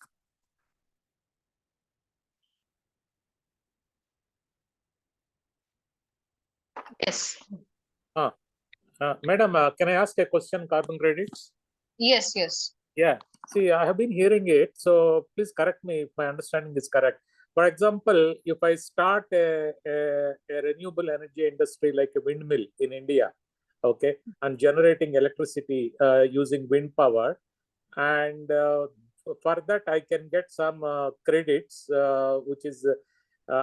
Yes. Madam, can I ask a question? Carbon credits? Yes, yes. Yeah. See, I have been hearing it, so please correct me if my understanding is correct. For example, if I start a renewable energy industry like a windmill in India, okay, and generating electricity using wind power, and for that I can get some credits, which is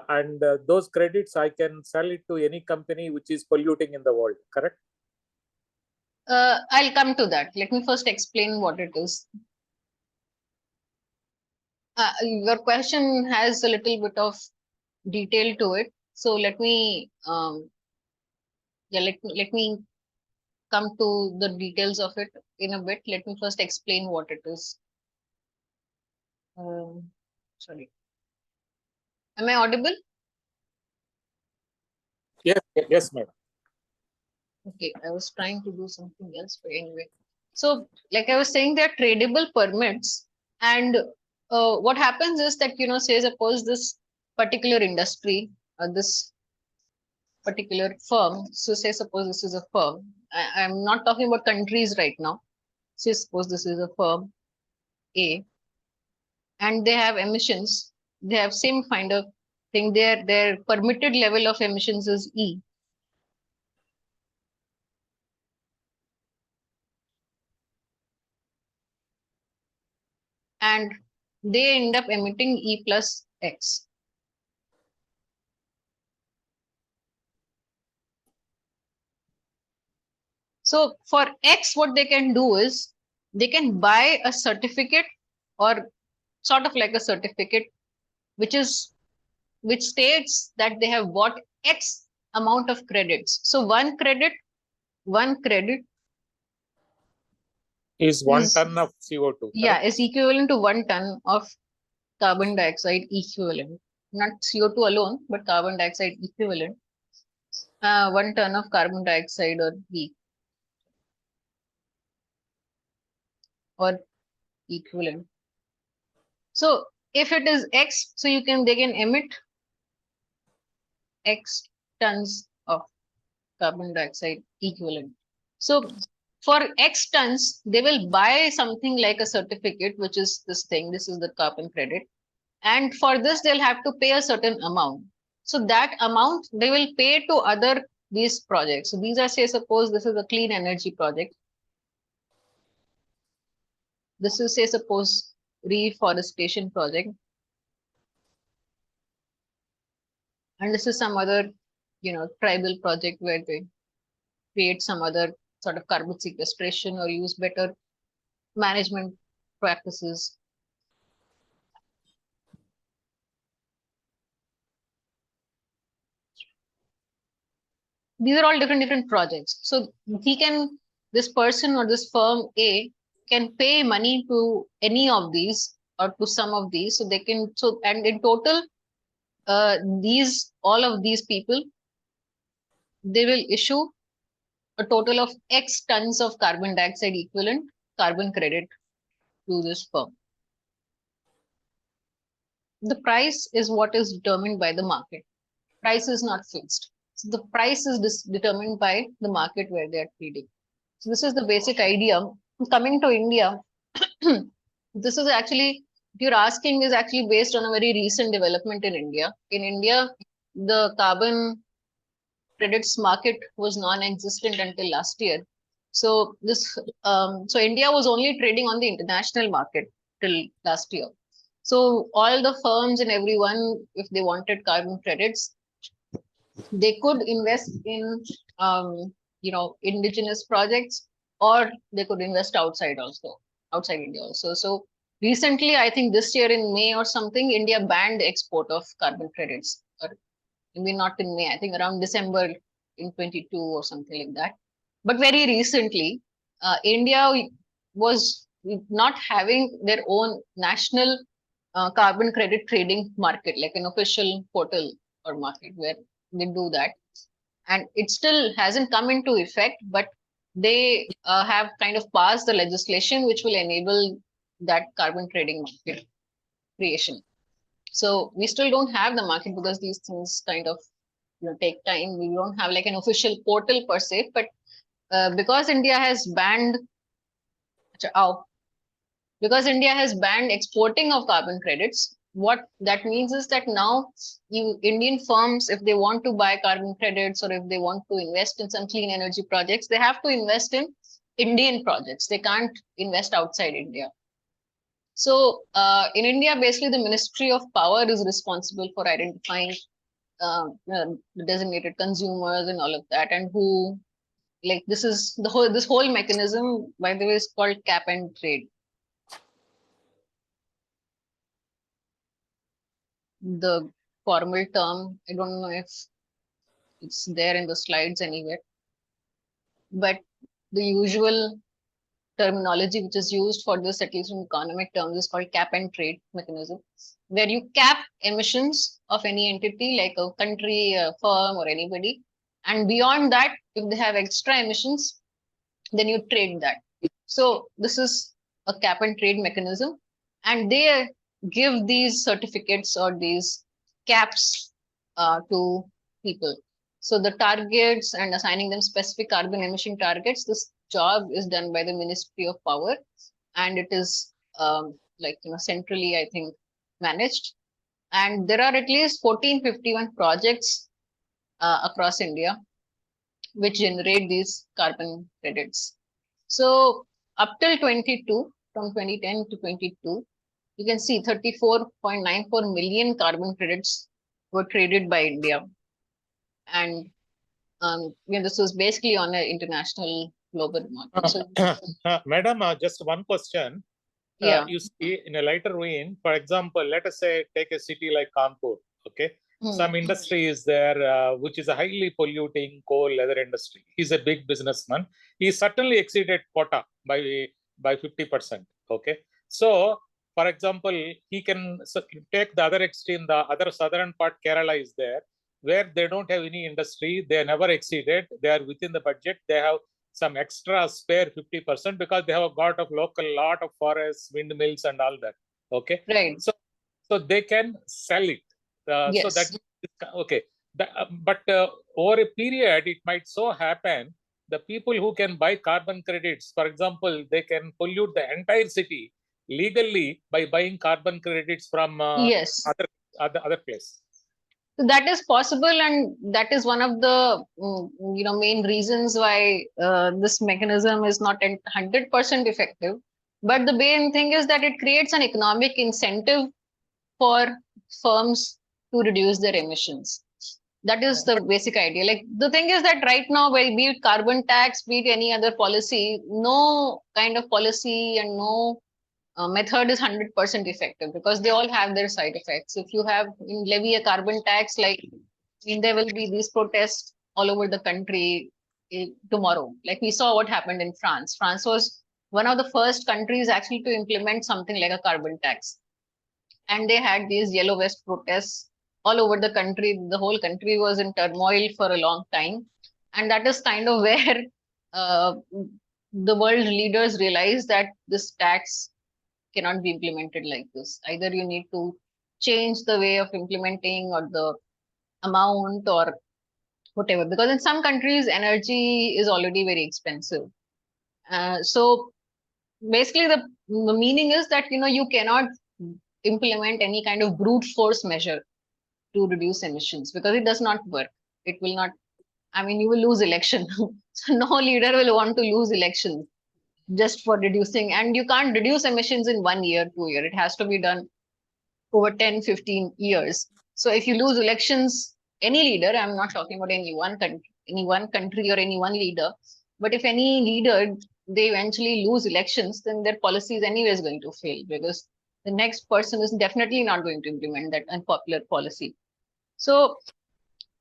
and those credits I can sell it to any company which is polluting in the world. Correct? I'll come to that. Let me first explain what it is. Your question has a little bit of detail to it. So let me let me come to the details of it in a bit. Let me first explain what it is. Sorry. Am I audible? Yes, yes, madam. Okay, I was trying to do something else, but anyway. So, like I was saying, they're tradable permits, and what happens is that, say suppose this particular industry, this particular firm. So, say suppose this is a firm. I'm not talking about countries right now. Say suppose this is a firm A, and they have emissions. They have same kind of thing. Their permitted level of emissions is E. And they end up emitting E plus X. So for X, what they can do is they can buy a certificate, or sort of like a certificate, which states that they have bought X amount of credits. So one credit Is 1 ton of CO2. Yeah, Correct? is equivalent to 1 ton of carbon dioxide equivalent. Not CO2 alone, but carbon dioxide equivalent. 1 ton of carbon dioxide or equivalent. So if it is X, so they can emit X tons of carbon dioxide equivalent. So for X tons, they will buy something like a certificate, which is this thing. This is the carbon credit. And for this, they'll have to pay a certain amount. So that amount they will pay to these projects. So these are, say, suppose this is a clean energy project. This is, say, suppose reforestation project. And this is some other, tribal project where they create some other sort of carbon sequestration or use better management practices. These are all different projects. So this person or this firm A can pay money to any of these or to some of these. So they can, and in total, all of these people, they will issue a total of X tons of carbon dioxide equivalent carbon credit to this firm. The price is what is determined by the market. Price is not fixed. So the price is determined by the market where they are trading. So this is the basic idea. Coming to India, this is actually, if you're asking, is actually based on a very recent development in India. In India, the carbon credits market was non-existent until last year. So so India was only trading on the international market till last year. So all the firms and everyone, if they wanted carbon credits, they could invest in indigenous projects, or they could invest outside India also. So recently, I think this year in May or something, India banned export of carbon credits, or maybe not in May, I think around December in 22 or something like that. But very recently, India was not having their own national carbon credit trading market, like an official portal or market where they do that. And it still hasn't come into effect, but they have kind of passed the legislation which will enable that carbon trading market creation. So we still don't have the market because these things kind of take time. We don't have like an official portal per se, but because India has banned exporting of carbon credits, what that means is that now Indian firms, if they want to buy carbon credits or if they want to invest in some clean energy projects, they have to invest in Indian projects. They can't invest outside India. So in India, basically the Ministry of Power is responsible for identifying the designated consumers and all of that, and who, like, this whole mechanism, by the way, is called cap and trade. The formal term, I don't know if it's there in the slides anywhere, but the usual terminology which is used for this, at least in economic terms, is called cap and trade mechanism, where you cap emissions of any entity, like a country, a firm, or anybody. And beyond that, if they have extra emissions, then you trade that. So this is a cap and trade mechanism. And they give these certificates or these caps to people. So the targets and assigning them specific carbon emission targets, this job is done by the Ministry of Power, and it is centrally, I think, managed. And there are at least 1451 projects across India which generate these carbon credits. So up till 22, from 2010 to 22, you can see 34.94 million carbon credits were traded by India. And this was basically on an international global market. So, Madam, just one question. Yeah. You see, in a lighter vein, for example, let us say take a city like Kanpur. Okay, some industry is there which is a highly polluting coal leather industry. He's a big businessman. He certainly exceeded quota by 50%. Okay, so for example, he can take the other extreme. The other southern part, Kerala is there, where they don't have any industry. They never exceeded. They are within the budget. They have some extra spare 50% because they have got of local lot of forests, windmills, and all that. Okay, right. So they can sell it. Yes. So that okay. But over a period, it might so happen the people who can buy carbon credits, for example, they can pollute the entire city legally by buying carbon credits from yes, other place. So that is possible, and that is one of the main reasons why this mechanism is not 100% effective. But the main thing is that it creates an economic incentive for firms to reduce their emissions. That is the basic idea. Like, the thing is that right now, be it carbon tax, be it any other policy, no kind of policy and no method is 100% effective, because they all have their side effects. If you have levy a carbon tax, like, there will be these protests all over the country tomorrow. Like, we saw what happened in France. France was one of the first countries actually to implement something like a carbon tax. And they had these yellow vest protests all over the country. The whole country was in turmoil for a long time. And that is kind of where the world leaders realized that this tax cannot be implemented like this. Either you need to change the way of implementing or the amount or whatever, because in some countries energy is already very expensive. So basically the meaning is that you cannot implement any kind of brute force measure to reduce emissions, because it does not work. It will not, you will lose election. So no leader will want to lose elections just for reducing, and you can't reduce emissions in 1 year, 2 year. It has to be done over 10, 15 years. So if you lose elections, any leader, I'm not talking about any one country or any one leader, but if any leader, they eventually lose elections, then their policy is anyways going to fail, because the next person is definitely not going to implement that unpopular policy. So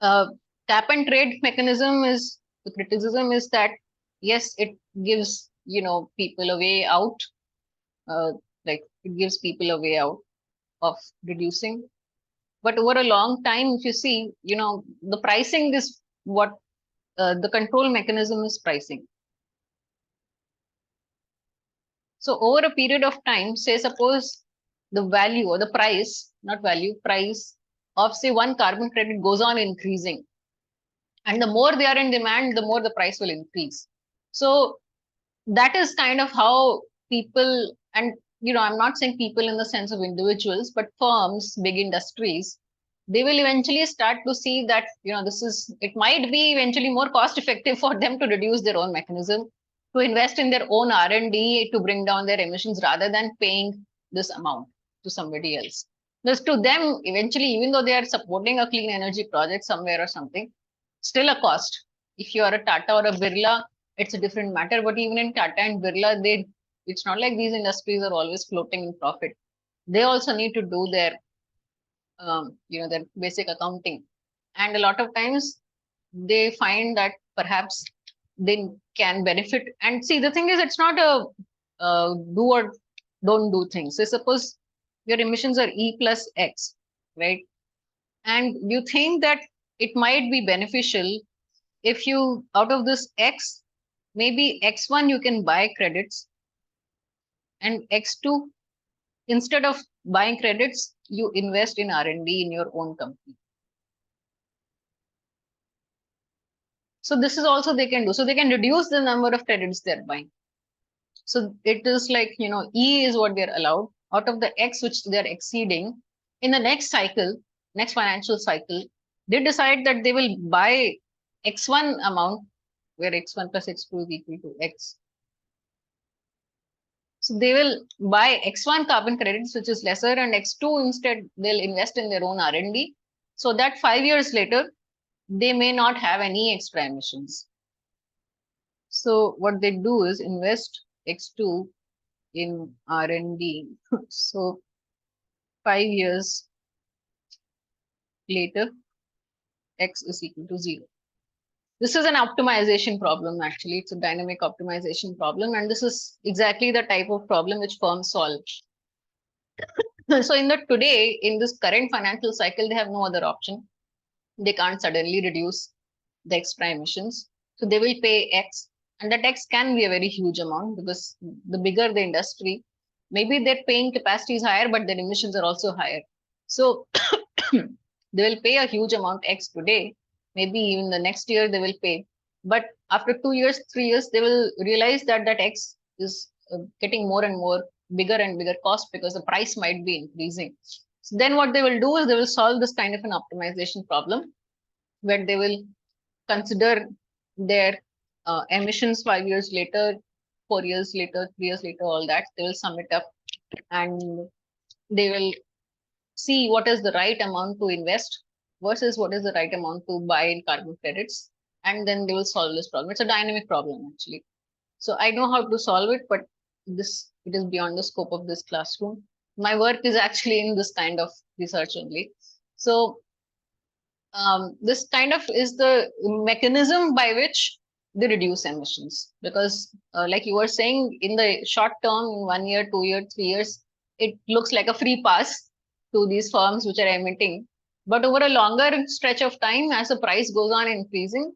cap and trade mechanism is, the criticism is that, yes, it gives people a way out, like it gives people a way out of reducing. But over a long time, if you see, the pricing is what the control mechanism is pricing. So over a period of time, say suppose the value or the price, not value, price of say one carbon credit goes on increasing. And the more they are in demand, the more the price will increase. So that is kind of how people, and I'm not saying people in the sense of individuals, but firms, big industries, they will eventually start to see that it might be eventually more cost effective for them to reduce their own mechanism, to invest in their own R&D to bring down their emissions rather than paying this amount to somebody else. Because to them, eventually, even though they are supporting a clean energy project somewhere or something, still a cost. If you are a Tata or a Birla, it's a different matter. But even in Tata and Birla, it's not like these industries are always floating in profit. They also need to do their their basic accounting, and a lot of times they find that perhaps they can benefit. And see, the thing is, it's not a do or don't do thing. So suppose your emissions are E plus X, right? And you think that it might be beneficial if you, out of this X, maybe X1 you can buy credits, and X2, instead of buying credits, you invest in R&D in your own company. So this is also they can do. So they can reduce the number of credits they're buying. So it is like, E is what they're allowed out of the X which they're exceeding. In the next cycle, next financial cycle, they decide that they will buy X1 amount, where X1 plus X2 is equal to X. So they will buy X1 carbon credits, which is lesser, and X2 instead they'll invest in their own R&D, so that 5 years later, they may not have any extra emissions. So what they do is invest X2 in R&D. So 5 years later, X is equal to 0. This is an optimization problem, actually. It's a dynamic optimization problem. And this is exactly the type of problem which firms solve. So in this current financial cycle, they have no other option. They can't suddenly reduce the extra emissions. So they will pay X. And that X can be a very huge amount, because the bigger the industry, maybe their paying capacity is higher, but their emissions are also higher. So they will pay a huge amount X today. Maybe even the next year they will pay. But after 2 years, 3 years, they will realize that that X is getting more and more bigger and bigger cost, because the price might be increasing. So then what they will do is they will solve this kind of an optimization problem, where they will consider their emissions 5 years later, 4 years later, 3 years later, all that. They will sum it up, and they will see what is the right amount to invest versus what is the right amount to buy in carbon credits. And then they will solve this problem. It's a dynamic problem, actually. So I know how to solve it, but it is beyond the scope of this classroom. My work is actually in this kind of research only. So this kind of is the mechanism by which they reduce emissions. Because like you were saying, in the short term, 1 year, 2 year, 3 years, it looks like a free pass to these firms which are emitting. But over a longer stretch of time, as the price goes on increasing,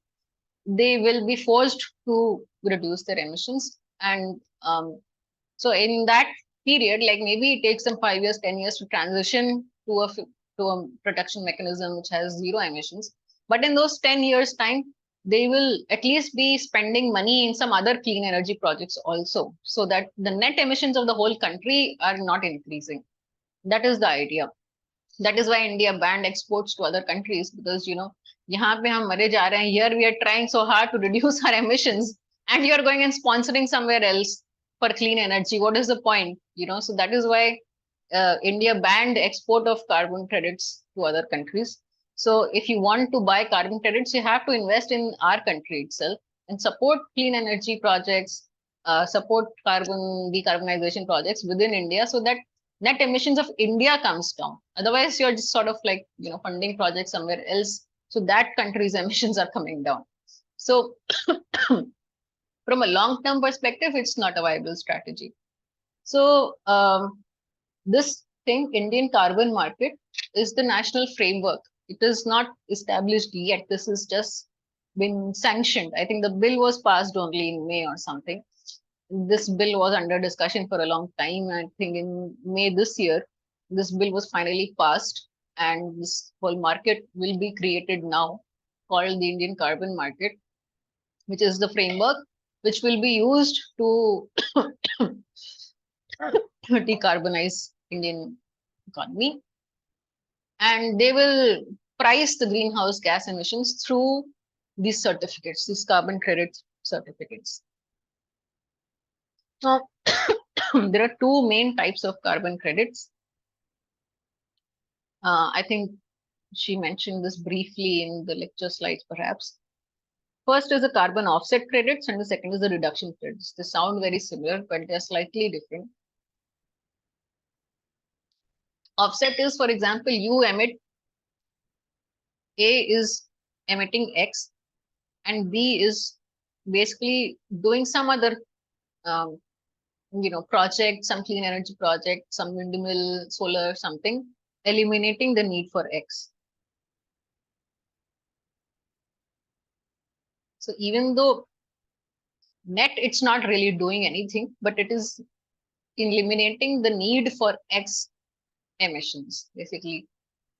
they will be forced to reduce their emissions. And so in that period, like maybe it takes them 5 years, 10 years to transition to a production mechanism which has zero emissions. But in those 10 years time, they will at least be spending money in some other clean energy projects also, so that the net emissions of the whole country are not increasing. That is the idea. That is why India banned exports to other countries, because यहाँ पे हम मरे जा रहे हैं, here we are trying so hard to reduce our emissions, and you are going and sponsoring somewhere else for clean energy. What is the point? So that is why India banned export of carbon credits to other countries. So if you want to buy carbon credits, you have to invest in our country itself and support clean energy projects, support carbon decarbonization projects within India, so that net emissions of India comes down. Otherwise, you're just sort of like, funding projects somewhere else, so that country's emissions are coming down. So from a long-term perspective, it's not a viable strategy. So this thing, Indian carbon market, is the national framework. It is not established yet. This has just been sanctioned. I think the bill was passed only in May or something. this bill was under discussion for a long time. I think in May this year, this bill was finally passed, and this whole market will be created now, called the Indian Carbon Market, which is the framework which will be used to decarbonize Indian economy. And they will price the greenhouse gas emissions through these certificates, these carbon credit certificates. Now, there are two main types of carbon credits. I think she mentioned this briefly in the lecture slides, perhaps. First is the carbon offset credits, and the second is the reduction credits. They sound very similar, but they're slightly different. Offset is, for example, you emit, A is emitting X, and B is basically doing some other project, some clean energy project, some windmill, solar, something, eliminating the need for X. So even though net, it's not really doing anything, but it is eliminating the need for X emissions, basically.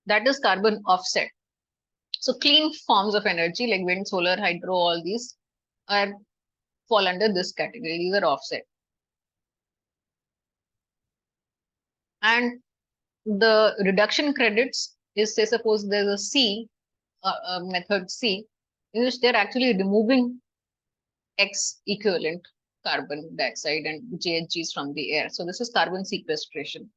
That is carbon offset. So clean forms of energy like wind, solar, hydro, all these fall under this category. These are offset. And the reduction credits is, say, suppose there's a C, method C, in which they're actually removing X equivalent carbon dioxide and GHGs from the air. So this is carbon sequestration.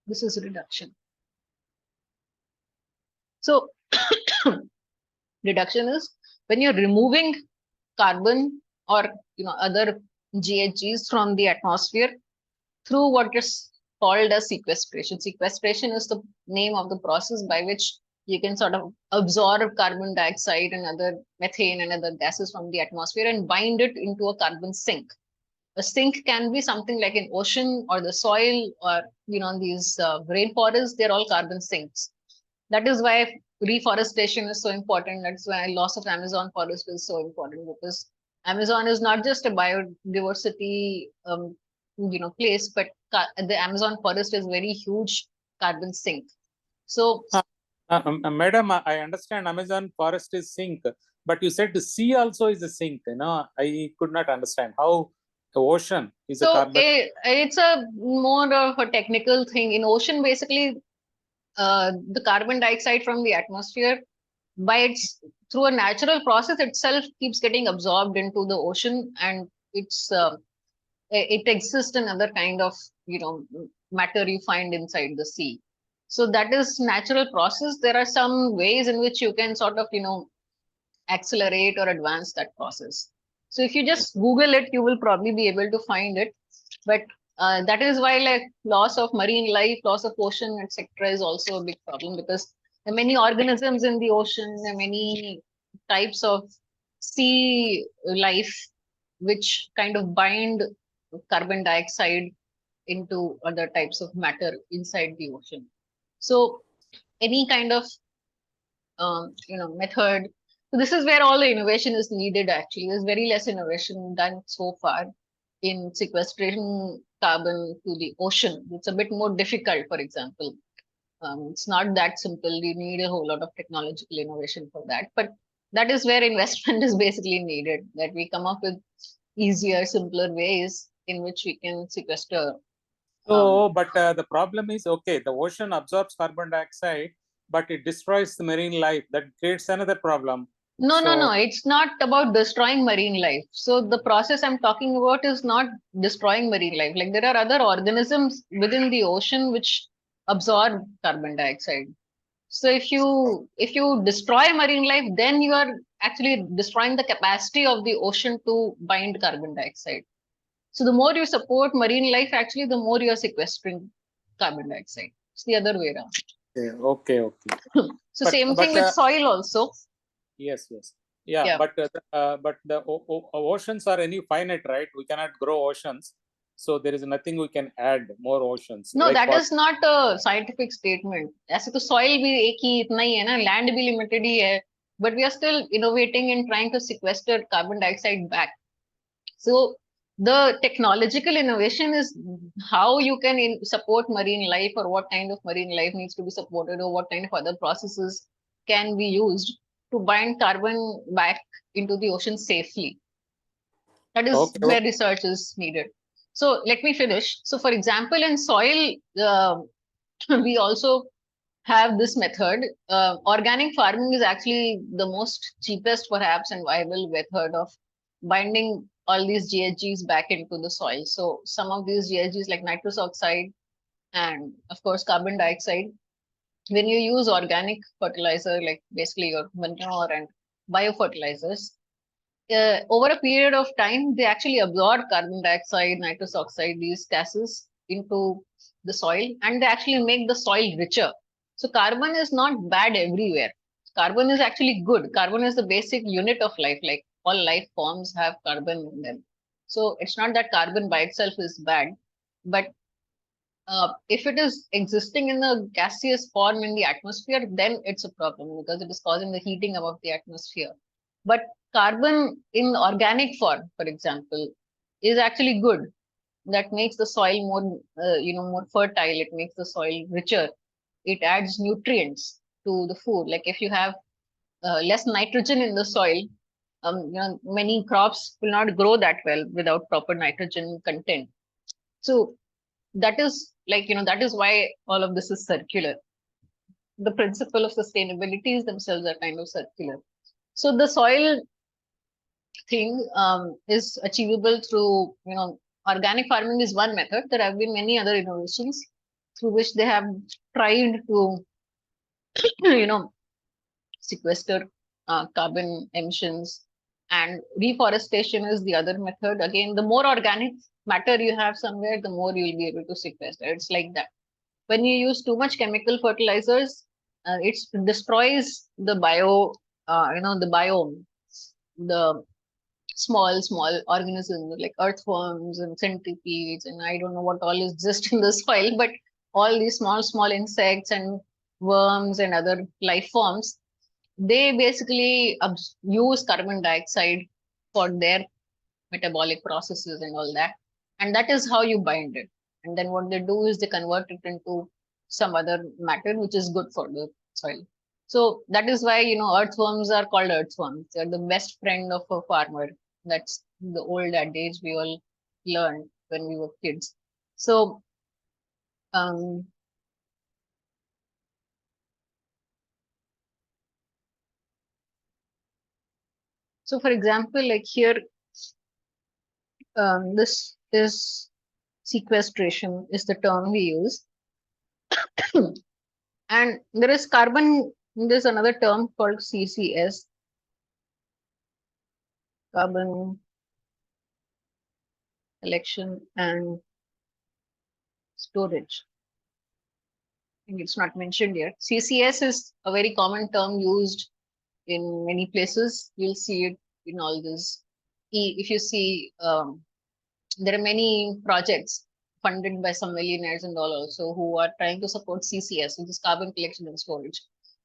This is reduction. So reduction is when you're removing carbon or other GHGs from the atmosphere through what is called as sequestration. Sequestration is the name of the process by which you can sort of absorb carbon dioxide and other methane and other gases from the atmosphere and bind it into a carbon sink. A sink can be something like an ocean or the soil or these rainforests. They're all carbon sinks. That is why reforestation is so important. That's why loss of Amazon forest is so important, because Amazon is not just a biodiversity place, but the Amazon forest is very huge carbon sink. So madam, I understand Amazon forest is sink, but you said the sea also is a sink. I could not understand how the ocean is a carbon. It's a more of a technical thing. In ocean, basically, the carbon dioxide from the atmosphere, through a natural process itself, keeps getting absorbed into the ocean, and it exists in other kind of matter you find inside the sea. So that is natural process. There are some ways in which you can sort of accelerate or advance that process. So if you just Google it, you will probably be able to find it. But that is why like loss of marine life, loss of ocean, etc. is also a big problem, because there are many organisms in the ocean, there are many types of sea life which kind of bind carbon dioxide into other types of matter inside the ocean. So any kind of method. So this is where all the innovation is needed. Actually, there's very less innovation done so far in sequestration carbon to the ocean. It's a bit more difficult, for example. It's not that simple. You need a whole lot of technological innovation for that. But that is where investment is basically needed, that we come up with easier, simpler ways in which we can sequester. But the problem is, okay, the ocean absorbs carbon dioxide, but it destroys the marine life. That creates another problem. No, it's not about destroying marine life. So the process I'm talking about is not destroying marine life. Like there are other organisms within the ocean which absorb carbon dioxide. So if you destroy marine life, then you are actually destroying the capacity of the ocean to bind carbon dioxide. So the more you support marine life, actually, the more you are sequestering carbon dioxide. It's the other way around. Okay. So same thing with soil also. Yes. Yeah. But the oceans are finite, right? We cannot grow oceans, so there is nothing we can add more oceans. No, like that is not a scientific statement. ऐसे तो soil भी एक ही इतना ही है ना, land भी limited ही है. but we are still innovating and trying to sequester carbon dioxide back. So the technological innovation is how you can support marine life, or what kind of marine life needs to be supported, or what kind of other processes can be used to bind carbon back into the ocean safely. That is Okay. where research is needed. So let me finish. So for example, in soil, we also have this method. Organic farming is actually the most cheapest, perhaps, and viable method of binding all these GHGs back into the soil. So some of these GHGs like nitrous oxide and of course carbon dioxide, when you use organic fertilizer, like basically your manure and biofertilizers, over a period of time, they actually absorb carbon dioxide, nitrous oxide, these gases into the soil, and they actually make the soil richer. So carbon is not bad everywhere. Carbon is actually good. Carbon is the basic unit of life. Like all life forms have carbon in them. So it's not that carbon by itself is bad, but if it is existing in a gaseous form in the atmosphere, then it's a problem because it is causing the heating of the atmosphere. But carbon in organic form, for example, is actually good. That makes the soil more, more fertile. It makes the soil richer. It adds nutrients to the food. Like if you have less nitrogen in the soil, many crops will not grow that well without proper nitrogen content. So that is that is why all of this is circular. The principle of sustainability themselves are kind of circular. So the soil thing is achievable through organic farming is one method. There have been many other innovations through which they have tried to sequester carbon emissions, and reforestation is the other method. Again, the more organic matter you have somewhere, the more you'll be able to sequester. It's like that. When you use too much chemical fertilizers, it destroys the the biome, the small organisms like earthworms and centipedes, and I don't know what all exist in the soil, but all these small insects and worms and other life forms, they basically use carbon dioxide for their metabolic processes and all that. And that is how you bind it. And then what they do is they convert it into some other matter which is good for the soil. So that is why, earthworms are called earthworms. They're the best friend of a farmer. That's the old adage we all learned when we were kids. So, um, so for example, like here, this is sequestration is the term we use. And there is carbon, there's another term called CCS, carbon collection and storage. I think it's not mentioned here. CCS is a very common term used in many places. You'll see it in all this. If you see, there are many projects funded by some millionaires and all also who are trying to support CCS, which is carbon collection and storage.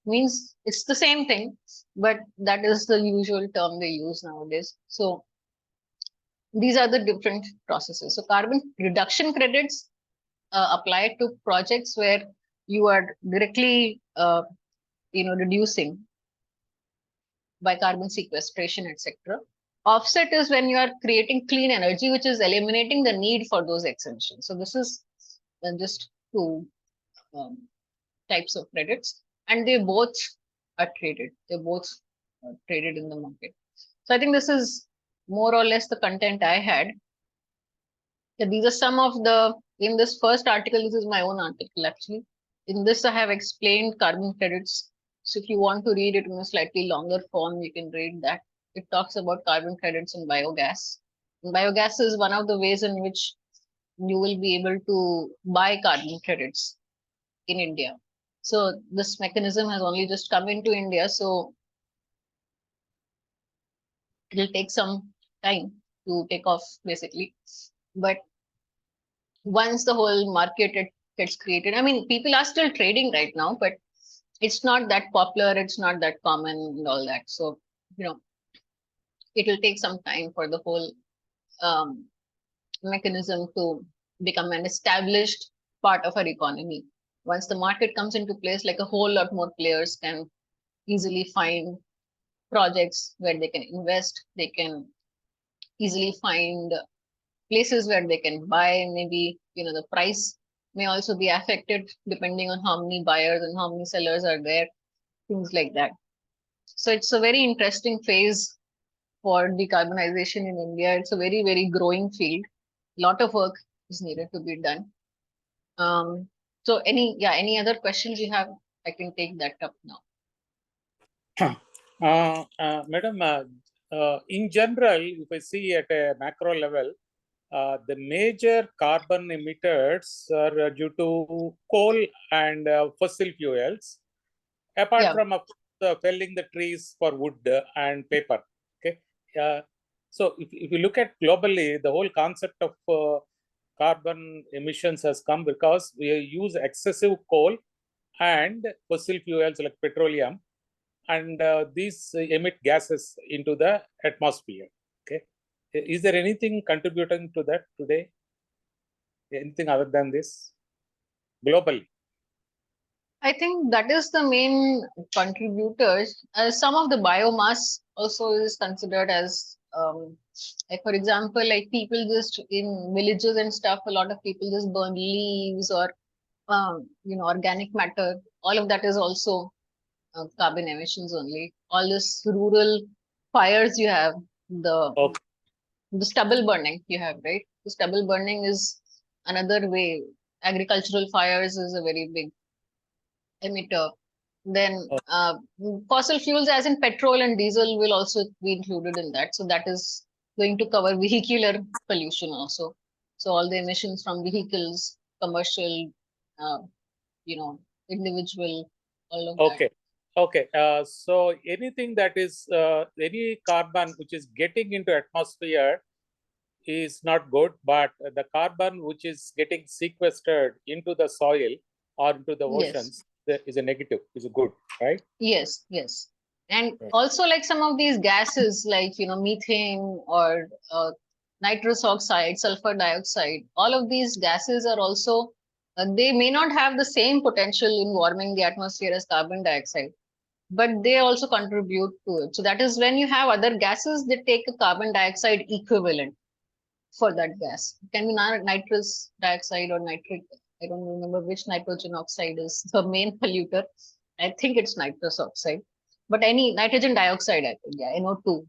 Means it's the same thing, but that is the usual term they use nowadays. So these are the different processes. So carbon reduction credits apply to projects where you are directly, reducing by carbon sequestration, etc. Offset is when you are creating clean energy, which is eliminating the need for those exemptions. So this is just two types of credits, and they both are traded. They're both traded in the market. So I think this is more or less the content I had. Yeah, these are some of in this first article, this is my own article actually. In this, I have explained carbon credits. So if you want to read it in a slightly longer form, you can read that. It talks about carbon credits and biogas. And biogas is one of the ways in which you will be able to buy carbon credits in India. So this mechanism has only just come into India. So it'll take some time to take off basically. But once the whole market gets created, I mean, people are still trading right now, but it's not that popular, it's not that common and all that. So, it will take some time for the whole um, mechanism to become an established part of our economy. Once the market comes into place, like a whole lot more players can easily find projects where they can invest, they can easily find places where they can buy. Maybe, the price may also be affected depending on how many buyers and how many sellers are there, things like that. So it's a very interesting phase for decarbonization in India. It's a very, very growing field. A lot of work is needed to be done. So any other questions you have, I can take that up now. Madam, in general, if I see at a macro level, the major carbon emitters are due to coal and fossil fuels, apart from felling the trees for wood and paper. Okay. So if you look at globally, the whole concept of carbon emissions has come because we use excessive coal and fossil fuels like petroleum, and these emit gases into the atmosphere. Okay. Is there anything contributing to that today? Anything other than this globally? I think that is the main contributors. Some of the biomass also is considered as, like for example, like people just in villages and stuff, a lot of people just burn leaves or, organic matter. All of that is also carbon emissions only. All this rural fires you have, the Okay. the stubble burning you have, right? The stubble burning is another way. Agricultural fires is a very big emitter. Then fossil fuels, as in petrol and diesel, will also be included in that. So that is going to cover vehicular pollution also. So all the emissions from vehicles, commercial, uh, individual, all of that. Okay. Okay. So anything that is any carbon which is getting into atmosphere is not good, but the carbon which is getting sequestered into the soil or into the oceans is a negative, is a good, right? Yes, yes. And also like some of these gases like, methane or nitrous oxide, sulfur dioxide, all of these gases are also, they may not have the same potential in warming the atmosphere as carbon dioxide, but they also contribute to it. So that is when you have other gases, they take a carbon dioxide equivalent for that gas. It can be nitrous dioxide or nitric. I don't remember which nitrogen oxide is the main polluter. I think it's nitrous oxide, but any nitrogen dioxide, I think, yeah, NO2.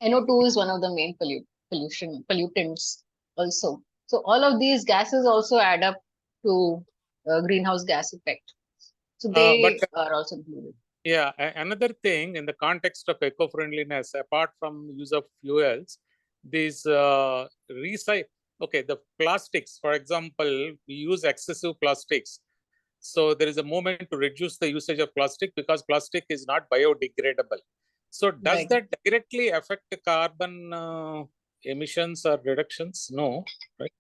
NO2 is one of the main pollutants also. So all of these gases also add up to greenhouse gas effect. So But they are also included. yeah, another thing in the context of eco-friendliness, apart from use of fuels, these okay, the plastics, for example, we use excessive plastics. So there is a movement to reduce the usage of plastic because plastic is not biodegradable. So does that directly affect the carbon emissions or reductions? No, right?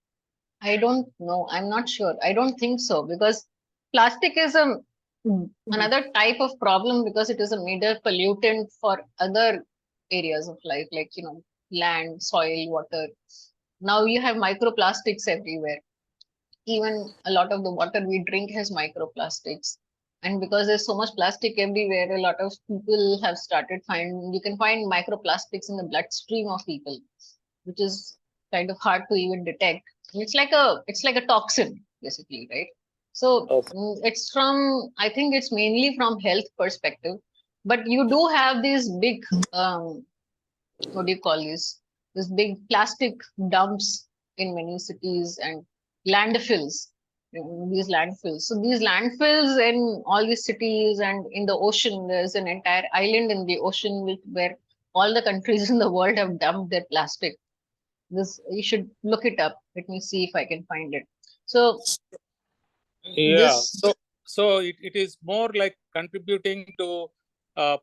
I don't know. I'm not sure. I don't think so because plastic is another type of problem because it is a major pollutant for other areas of life, like land, soil, water. Now you have microplastics everywhere. Even a lot of the water we drink has microplastics. And because there's so much plastic everywhere, a lot of people have started finding, you can find microplastics in the bloodstream of people, which is kind of hard to even detect. It's like a toxin, basically, right? So it's from, I think it's mainly from health perspective, but you do have these big, what do you call this big plastic dumps in many cities and landfills, these landfills. So these landfills in all these cities and in the ocean, there's an entire island in the ocean where all the countries in the world have dumped their plastic. This, you should look it up. Let me see if I can find it. So Yeah, so it is more like contributing to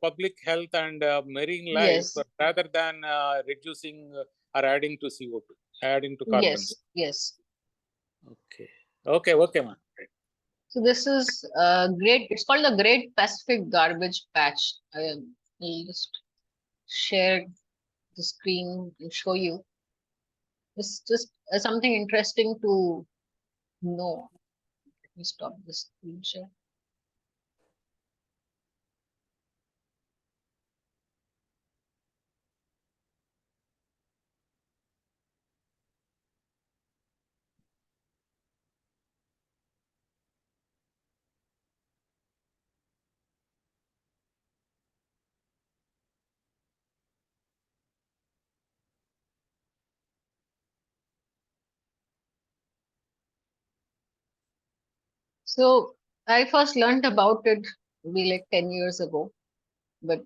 public health and marine life rather than reducing or adding to CO2, adding to carbon. Yes. Okay, okay, man. Right. So this is it's called the Great Pacific Garbage Patch. I'll just share the screen and show you. It's just something interesting to know. Let me stop this screen share. So I first learned about it maybe like 10 years ago, but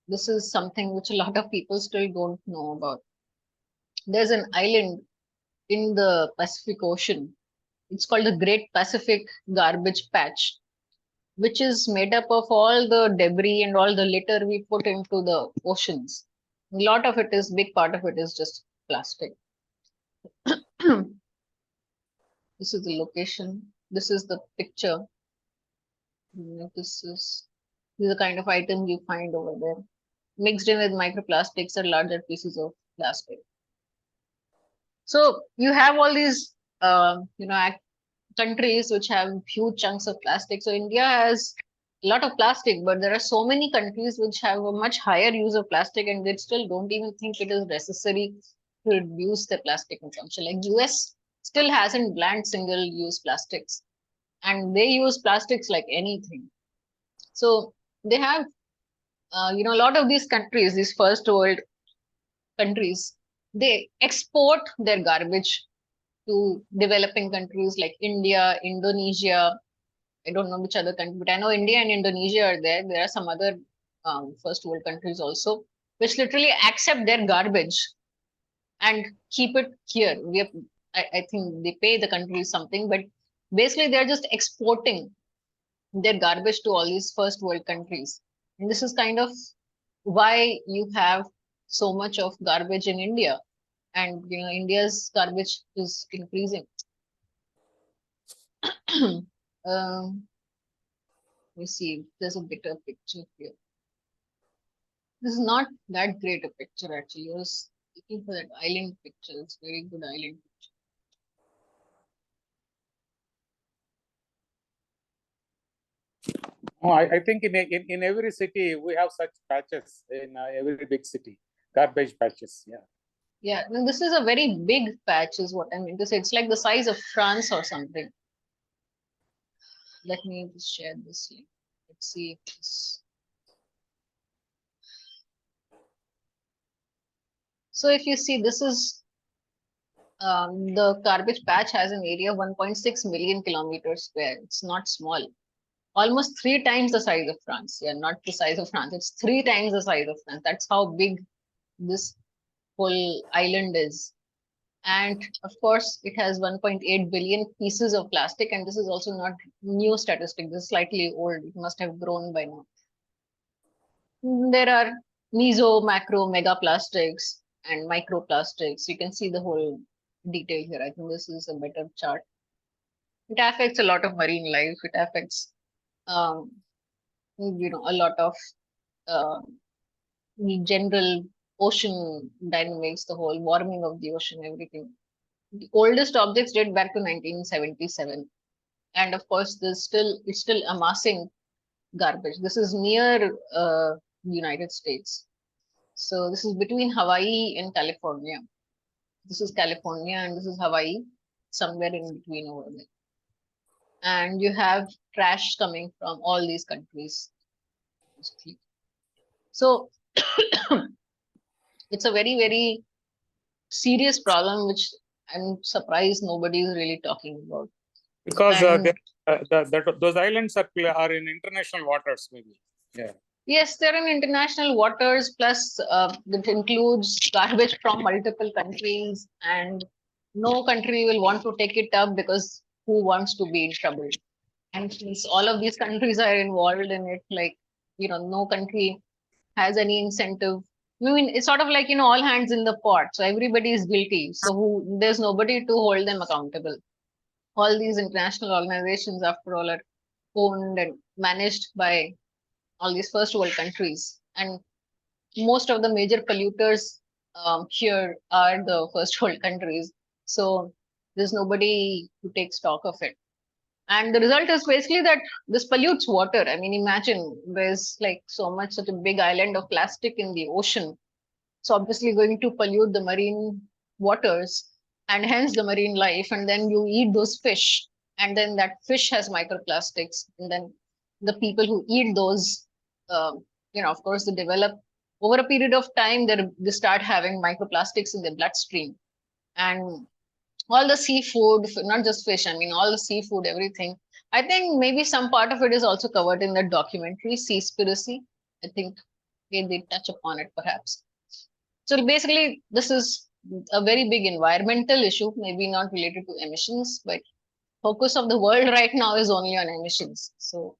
this is something which a lot of people still don't know about. There's an island in the Pacific Ocean. It's called the Great Pacific Garbage Patch, which is made up of all the debris and all the litter we put into the oceans. A lot of it is, big part of it is just plastic. This is the location. This is the picture. This is the kind of item you find over there, mixed in with microplastics and larger pieces of plastic. So you have all these, countries which have huge chunks of plastic. So India has a lot of plastic, but there are so many countries which have a much higher use of plastic, and they still don't even think it is necessary to reduce the plastic consumption. Like US still hasn't banned single-use plastics, and they use plastics like anything. So they have, a lot of these countries, these first world countries, they export their garbage to developing countries like India, Indonesia. I don't know which other country, but I know India and Indonesia are there. There are some other first world countries also, which literally accept their garbage and keep it here. I think they pay the countries something, but basically they're just exporting their garbage to all these first world countries. And this is kind of why you have so much of garbage in India. And India's garbage is increasing. Let me see. There's a better picture here. This is not that great a picture actually. I was looking for that island picture. It's very good island picture. Oh, I think in every city we have such patches in every big city, garbage patches. Yeah. Yeah, and this is a very big patch, is what I mean to say. It's like the size of France or something. Let me just share this link. Let's see if this. So if you see, this is the garbage patch has an area of 1.6 million kilometers square. It's not small. Almost 3 times the size of France. Yeah, not the size of France. It's 3 times the size of France. That's how big this whole island is. And of course, it has 1.8 billion pieces of plastic. And this is also not new statistic. This is slightly old. It must have grown by now. There are meso, macro, mega plastics and microplastics. You can see the whole detail here. I think this is a better chart. It affects a lot of marine life. It affects, a lot of uh, the general ocean dynamics, the whole warming of the ocean, everything. The oldest objects date back to 1977. And of course, it's still amassing garbage. This is near United States. So this is between Hawaii and California. This is California and this is Hawaii, somewhere in between over there. And you have trash coming from all these countries. So it's a very, very serious problem, which I'm surprised nobody is really talking about. Because those islands are in international waters, maybe. Yeah. Yes, they're in international waters, plus it includes garbage from multiple countries, and no country will want to take it up because who wants to be in trouble? And since all of these countries are involved in it, like, no country has any incentive. I mean, it's sort of like, all hands in the pot. So everybody is guilty. So there's nobody to hold them accountable. all these international organizations, after all, are owned and managed by all these first world countries. And most of the major polluters here are the first world countries. So there's nobody to take stock of it. And the result is basically that this pollutes water. I mean, imagine there's like so much, such a big island of plastic in the ocean. It's obviously going to pollute the marine waters and hence the marine life. And then you eat those fish, and then that fish has microplastics. And then the people who eat those, of course, they develop over a period of time, they start having microplastics in their bloodstream. And all the seafood, not just fish, I mean, all the seafood, everything. I think maybe some part of it is also covered in the documentary Seaspiracy. I think they touch upon it perhaps. So basically, this is a very big environmental issue, maybe not related to emissions, but focus of the world right now is only on emissions. So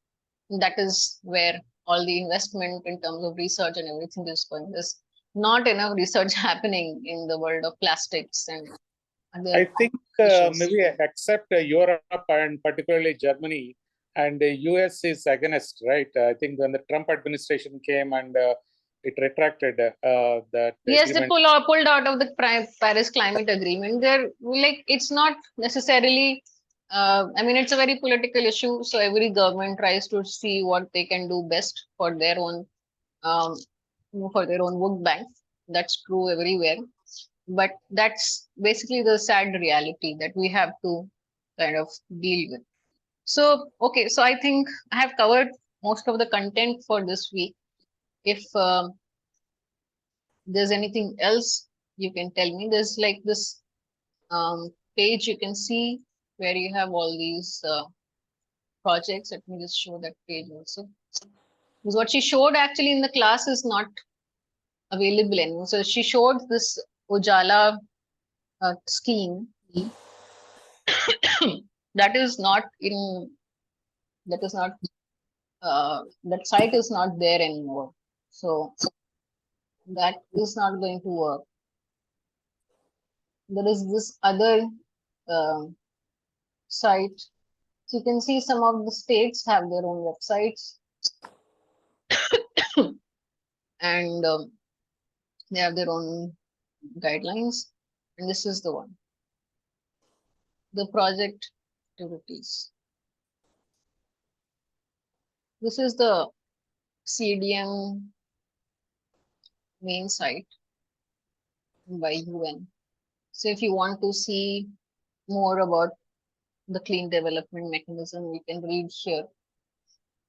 that is where all the investment in terms of research and everything is going. There's not enough research happening in the world of plastics and other I think issues. maybe except Europe and particularly Germany and the US is against, right? I think when the Trump administration came and it retracted that Yes, agreement. they pulled out of the Paris Climate Agreement. They're like, it's not necessarily, I mean, it's a very political issue. So every government tries to see what they can do best um, for their own vote bank. That's true everywhere. But that's basically the sad reality that we have to kind of deal with. So, okay, so I think I have covered most of the content for this week. If there's anything else you can tell me, there's like this page you can see where you have all these projects. Let me just show that page also. Because what she showed actually in the class is not available anymore. So she showed this Ujala scheme that is not in, that is not, that site is not there anymore. So that is not going to work. There is this other site. So you can see some of the states have their own websites and they have their own guidelines. And this is the one, the project activities. This is the CDM main site by UN. So if you want to see more about the clean development mechanism, you can read here.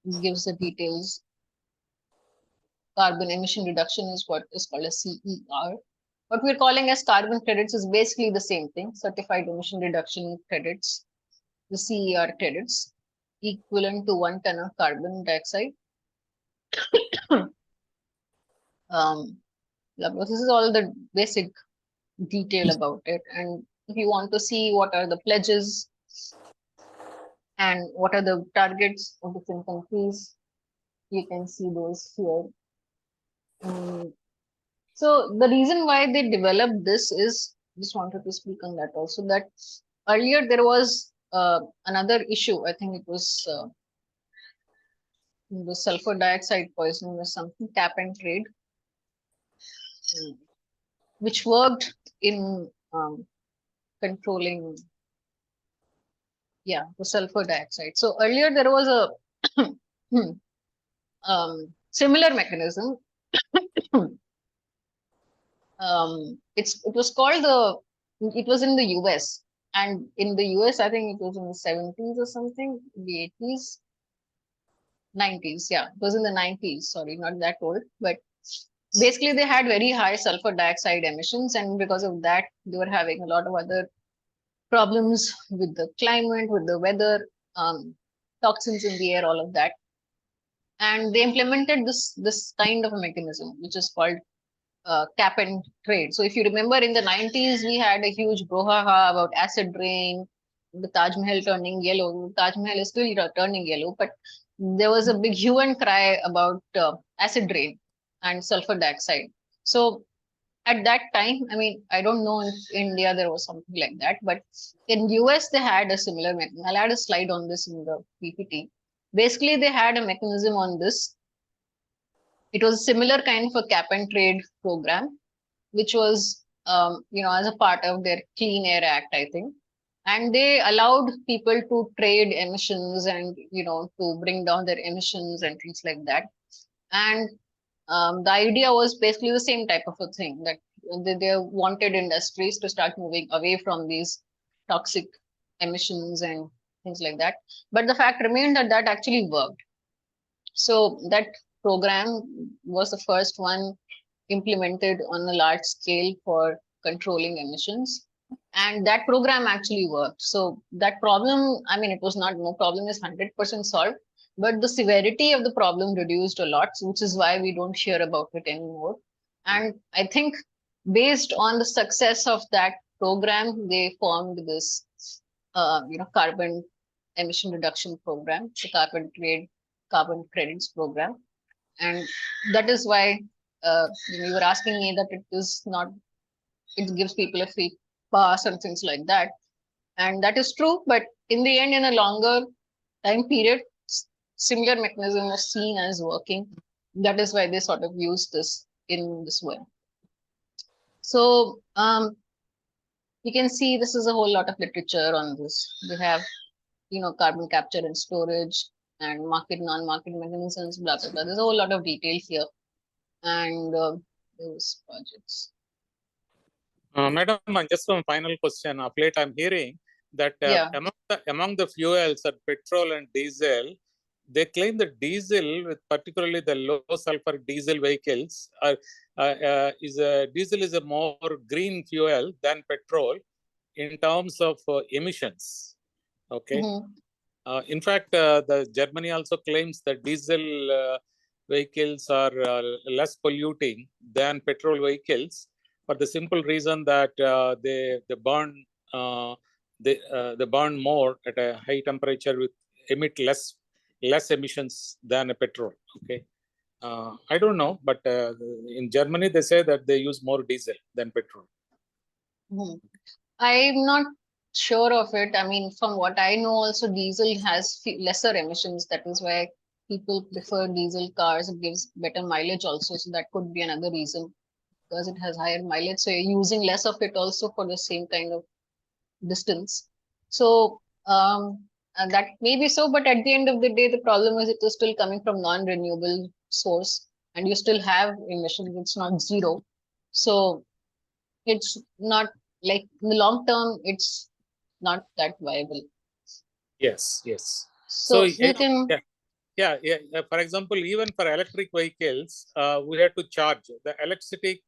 It gives the details. Carbon emission reduction is what is called a CER. What we're calling as carbon credits is basically the same thing, certified emission reduction credits, the CER credits, equivalent to 1 ton of carbon dioxide. This is all the basic detail about it. And if you want to see what are the pledges and what are the targets of different countries, you can see those here. So the reason why they developed this is, just wanted to speak on that also, that earlier there was another issue. I think it was the sulfur dioxide poisoning or something, cap and trade, which worked in controlling, the sulfur dioxide. So earlier there was a similar mechanism. It was called it was in the US, and in the US I think it was in the 70s or something, the 80s, 90s. Yeah, it was in the 90s. Sorry, not that old, but basically they had very high sulfur dioxide emissions, and because of that they were having a lot of other problems with the climate, with the weather, toxins in the air, all of that. And they implemented this kind of a mechanism, which is called cap and trade. So if you remember in the 90s, we had a huge brouhaha about acid rain, the Taj Mahal turning yellow. Taj Mahal is still turning yellow, but there was a big hue and cry about acid rain and sulfur dioxide. So at that time, I mean, I don't know if India there was something like that, but in US they had a similar mechanism. I'll add a slide on this in the PPT. Basically, they had a mechanism on this. It was a similar kind of a cap and trade program, which was, as a part of their Clean Air Act, I think. And they allowed people to trade emissions and, to bring down their emissions and things like that. And the idea was basically the same type of a thing, that they wanted industries to start moving away from these toxic emissions and things like that. But the fact remained that that actually worked. So that program was the first one implemented on a large scale for controlling emissions. And that program actually worked. So that problem, I mean, it was not, no problem is 100% solved, but the severity of the problem reduced a lot, which is why we don't hear about it anymore. And I think based on the success of that program, they formed this, carbon emission reduction program, the carbon credits program. And that is why you were asking me that it is not, it gives people a free pass and things like that. And that is true, but in the end, in a longer time period, similar mechanism was seen as working. That is why they sort of use this in this way. So you can see this is a whole lot of literature on this. We have, carbon capture and storage and market, non-market mechanisms, blah, blah, blah. There's a whole lot of detail here. And those projects. Madam, just one final question. Of late, I'm hearing that among the fuels, petrol and diesel, they claim that diesel, particularly the low sulfur diesel vehicles, diesel is a more green fuel than petrol in terms of emissions. Okay. In fact, the Germany also claims that diesel vehicles are less polluting than petrol vehicles, for the simple reason that they burn more at a high temperature, with emit less emissions than a petrol. Okay. I don't know, but in Germany they say that they use more diesel than petrol. I'm not sure of it. I mean, from what I know, also diesel has lesser emissions. That is why people prefer diesel cars. It gives better mileage also. So that could be another reason, because it has higher mileage. So you're using less of it also for the same kind of distance. So and that may be so, but at the end of the day, the problem is it is still coming from non-renewable source, and you still have emissions. It's not zero. So it's not like in the long term, it's not that viable. Yes, yes. So you can. Yeah. For example, even for electric vehicles, we have to charge the electricity.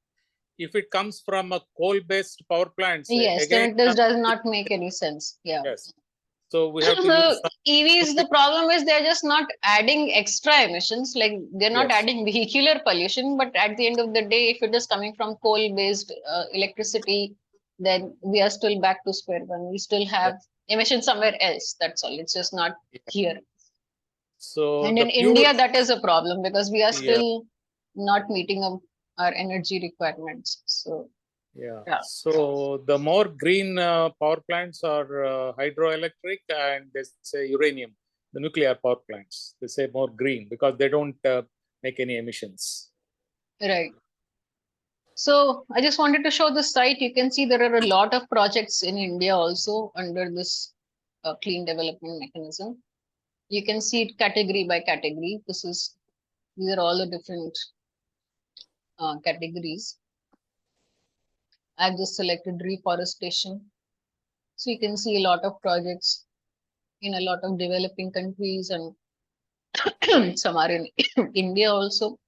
If it comes from a coal-based power plant, Yes, then it does not make any sense. Yeah. Yes. So we have to use EVs, the problem is they're just not adding extra emissions, like they're not adding vehicular pollution, but at the end of the day, if it is coming from coal-based electricity, then we are still back to square one. We still have emissions somewhere else. That's all. It's just not here. So and in India, that is a problem, because we are still not meeting our energy requirements. So so the more green power plants are hydroelectric, and they say uranium, the nuclear power plants, they say more green because they don't make any emissions. Right. So I just wanted to show this site. You can see there are a lot of projects in India also under this clean development mechanism. You can see it category by category. These are all the different categories. I've just selected reforestation. So you can see a lot of projects in a lot of developing countries, and some are in India also.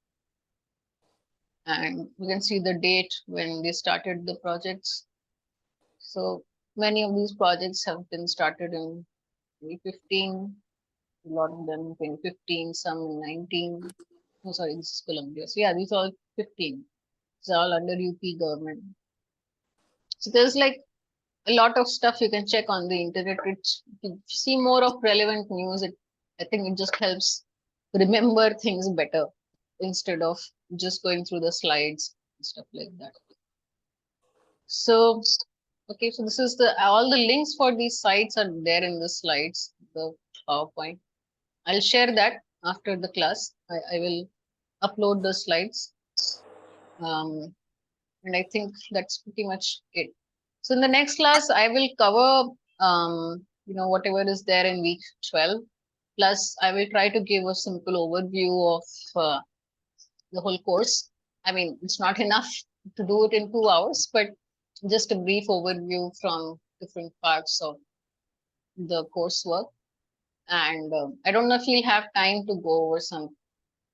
And you can see the date when they started the projects. So many of these projects have been started in 2015, a lot of them in 2015, some in 19. Oh, sorry, this is Colombia. So yeah, these are all 15. It's all under UP government. So there's like a lot of stuff you can check on the internet. To see more of relevant news, I think it just helps remember things better instead of just going through the slides and stuff like that. So, okay, so this is all the links for these sites are there in the slides, the PowerPoint. I'll share that after the class. I will upload the slides. And I think that's pretty much it. So in the next class, I will cover, whatever is there in week 12. Plus, I will try to give a simple overview of the whole course. I mean, it's not enough to do it in 2 hours, but just a brief overview from different parts of the coursework. And I don't know if you'll have time to go over some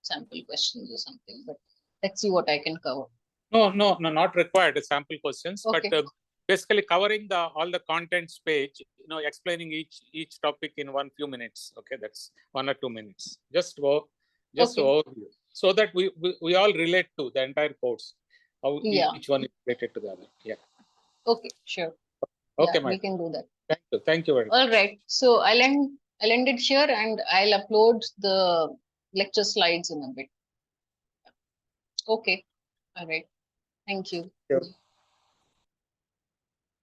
sample questions or something, but let's see what I can cover. No, not required sample questions, Okay. but basically covering all the contents page, explaining each topic in few minutes. Okay, that's 1 or 2 minutes. Just Okay. overview, so that we all relate to the entire course, how Yeah. each one is related to the other. Yeah. Okay, sure. Okay, Yeah, we can do that. Thank you very much. All right. So I'll end it here, and I'll upload the lecture slides in a bit. Okay. All right. Thank you. Sure.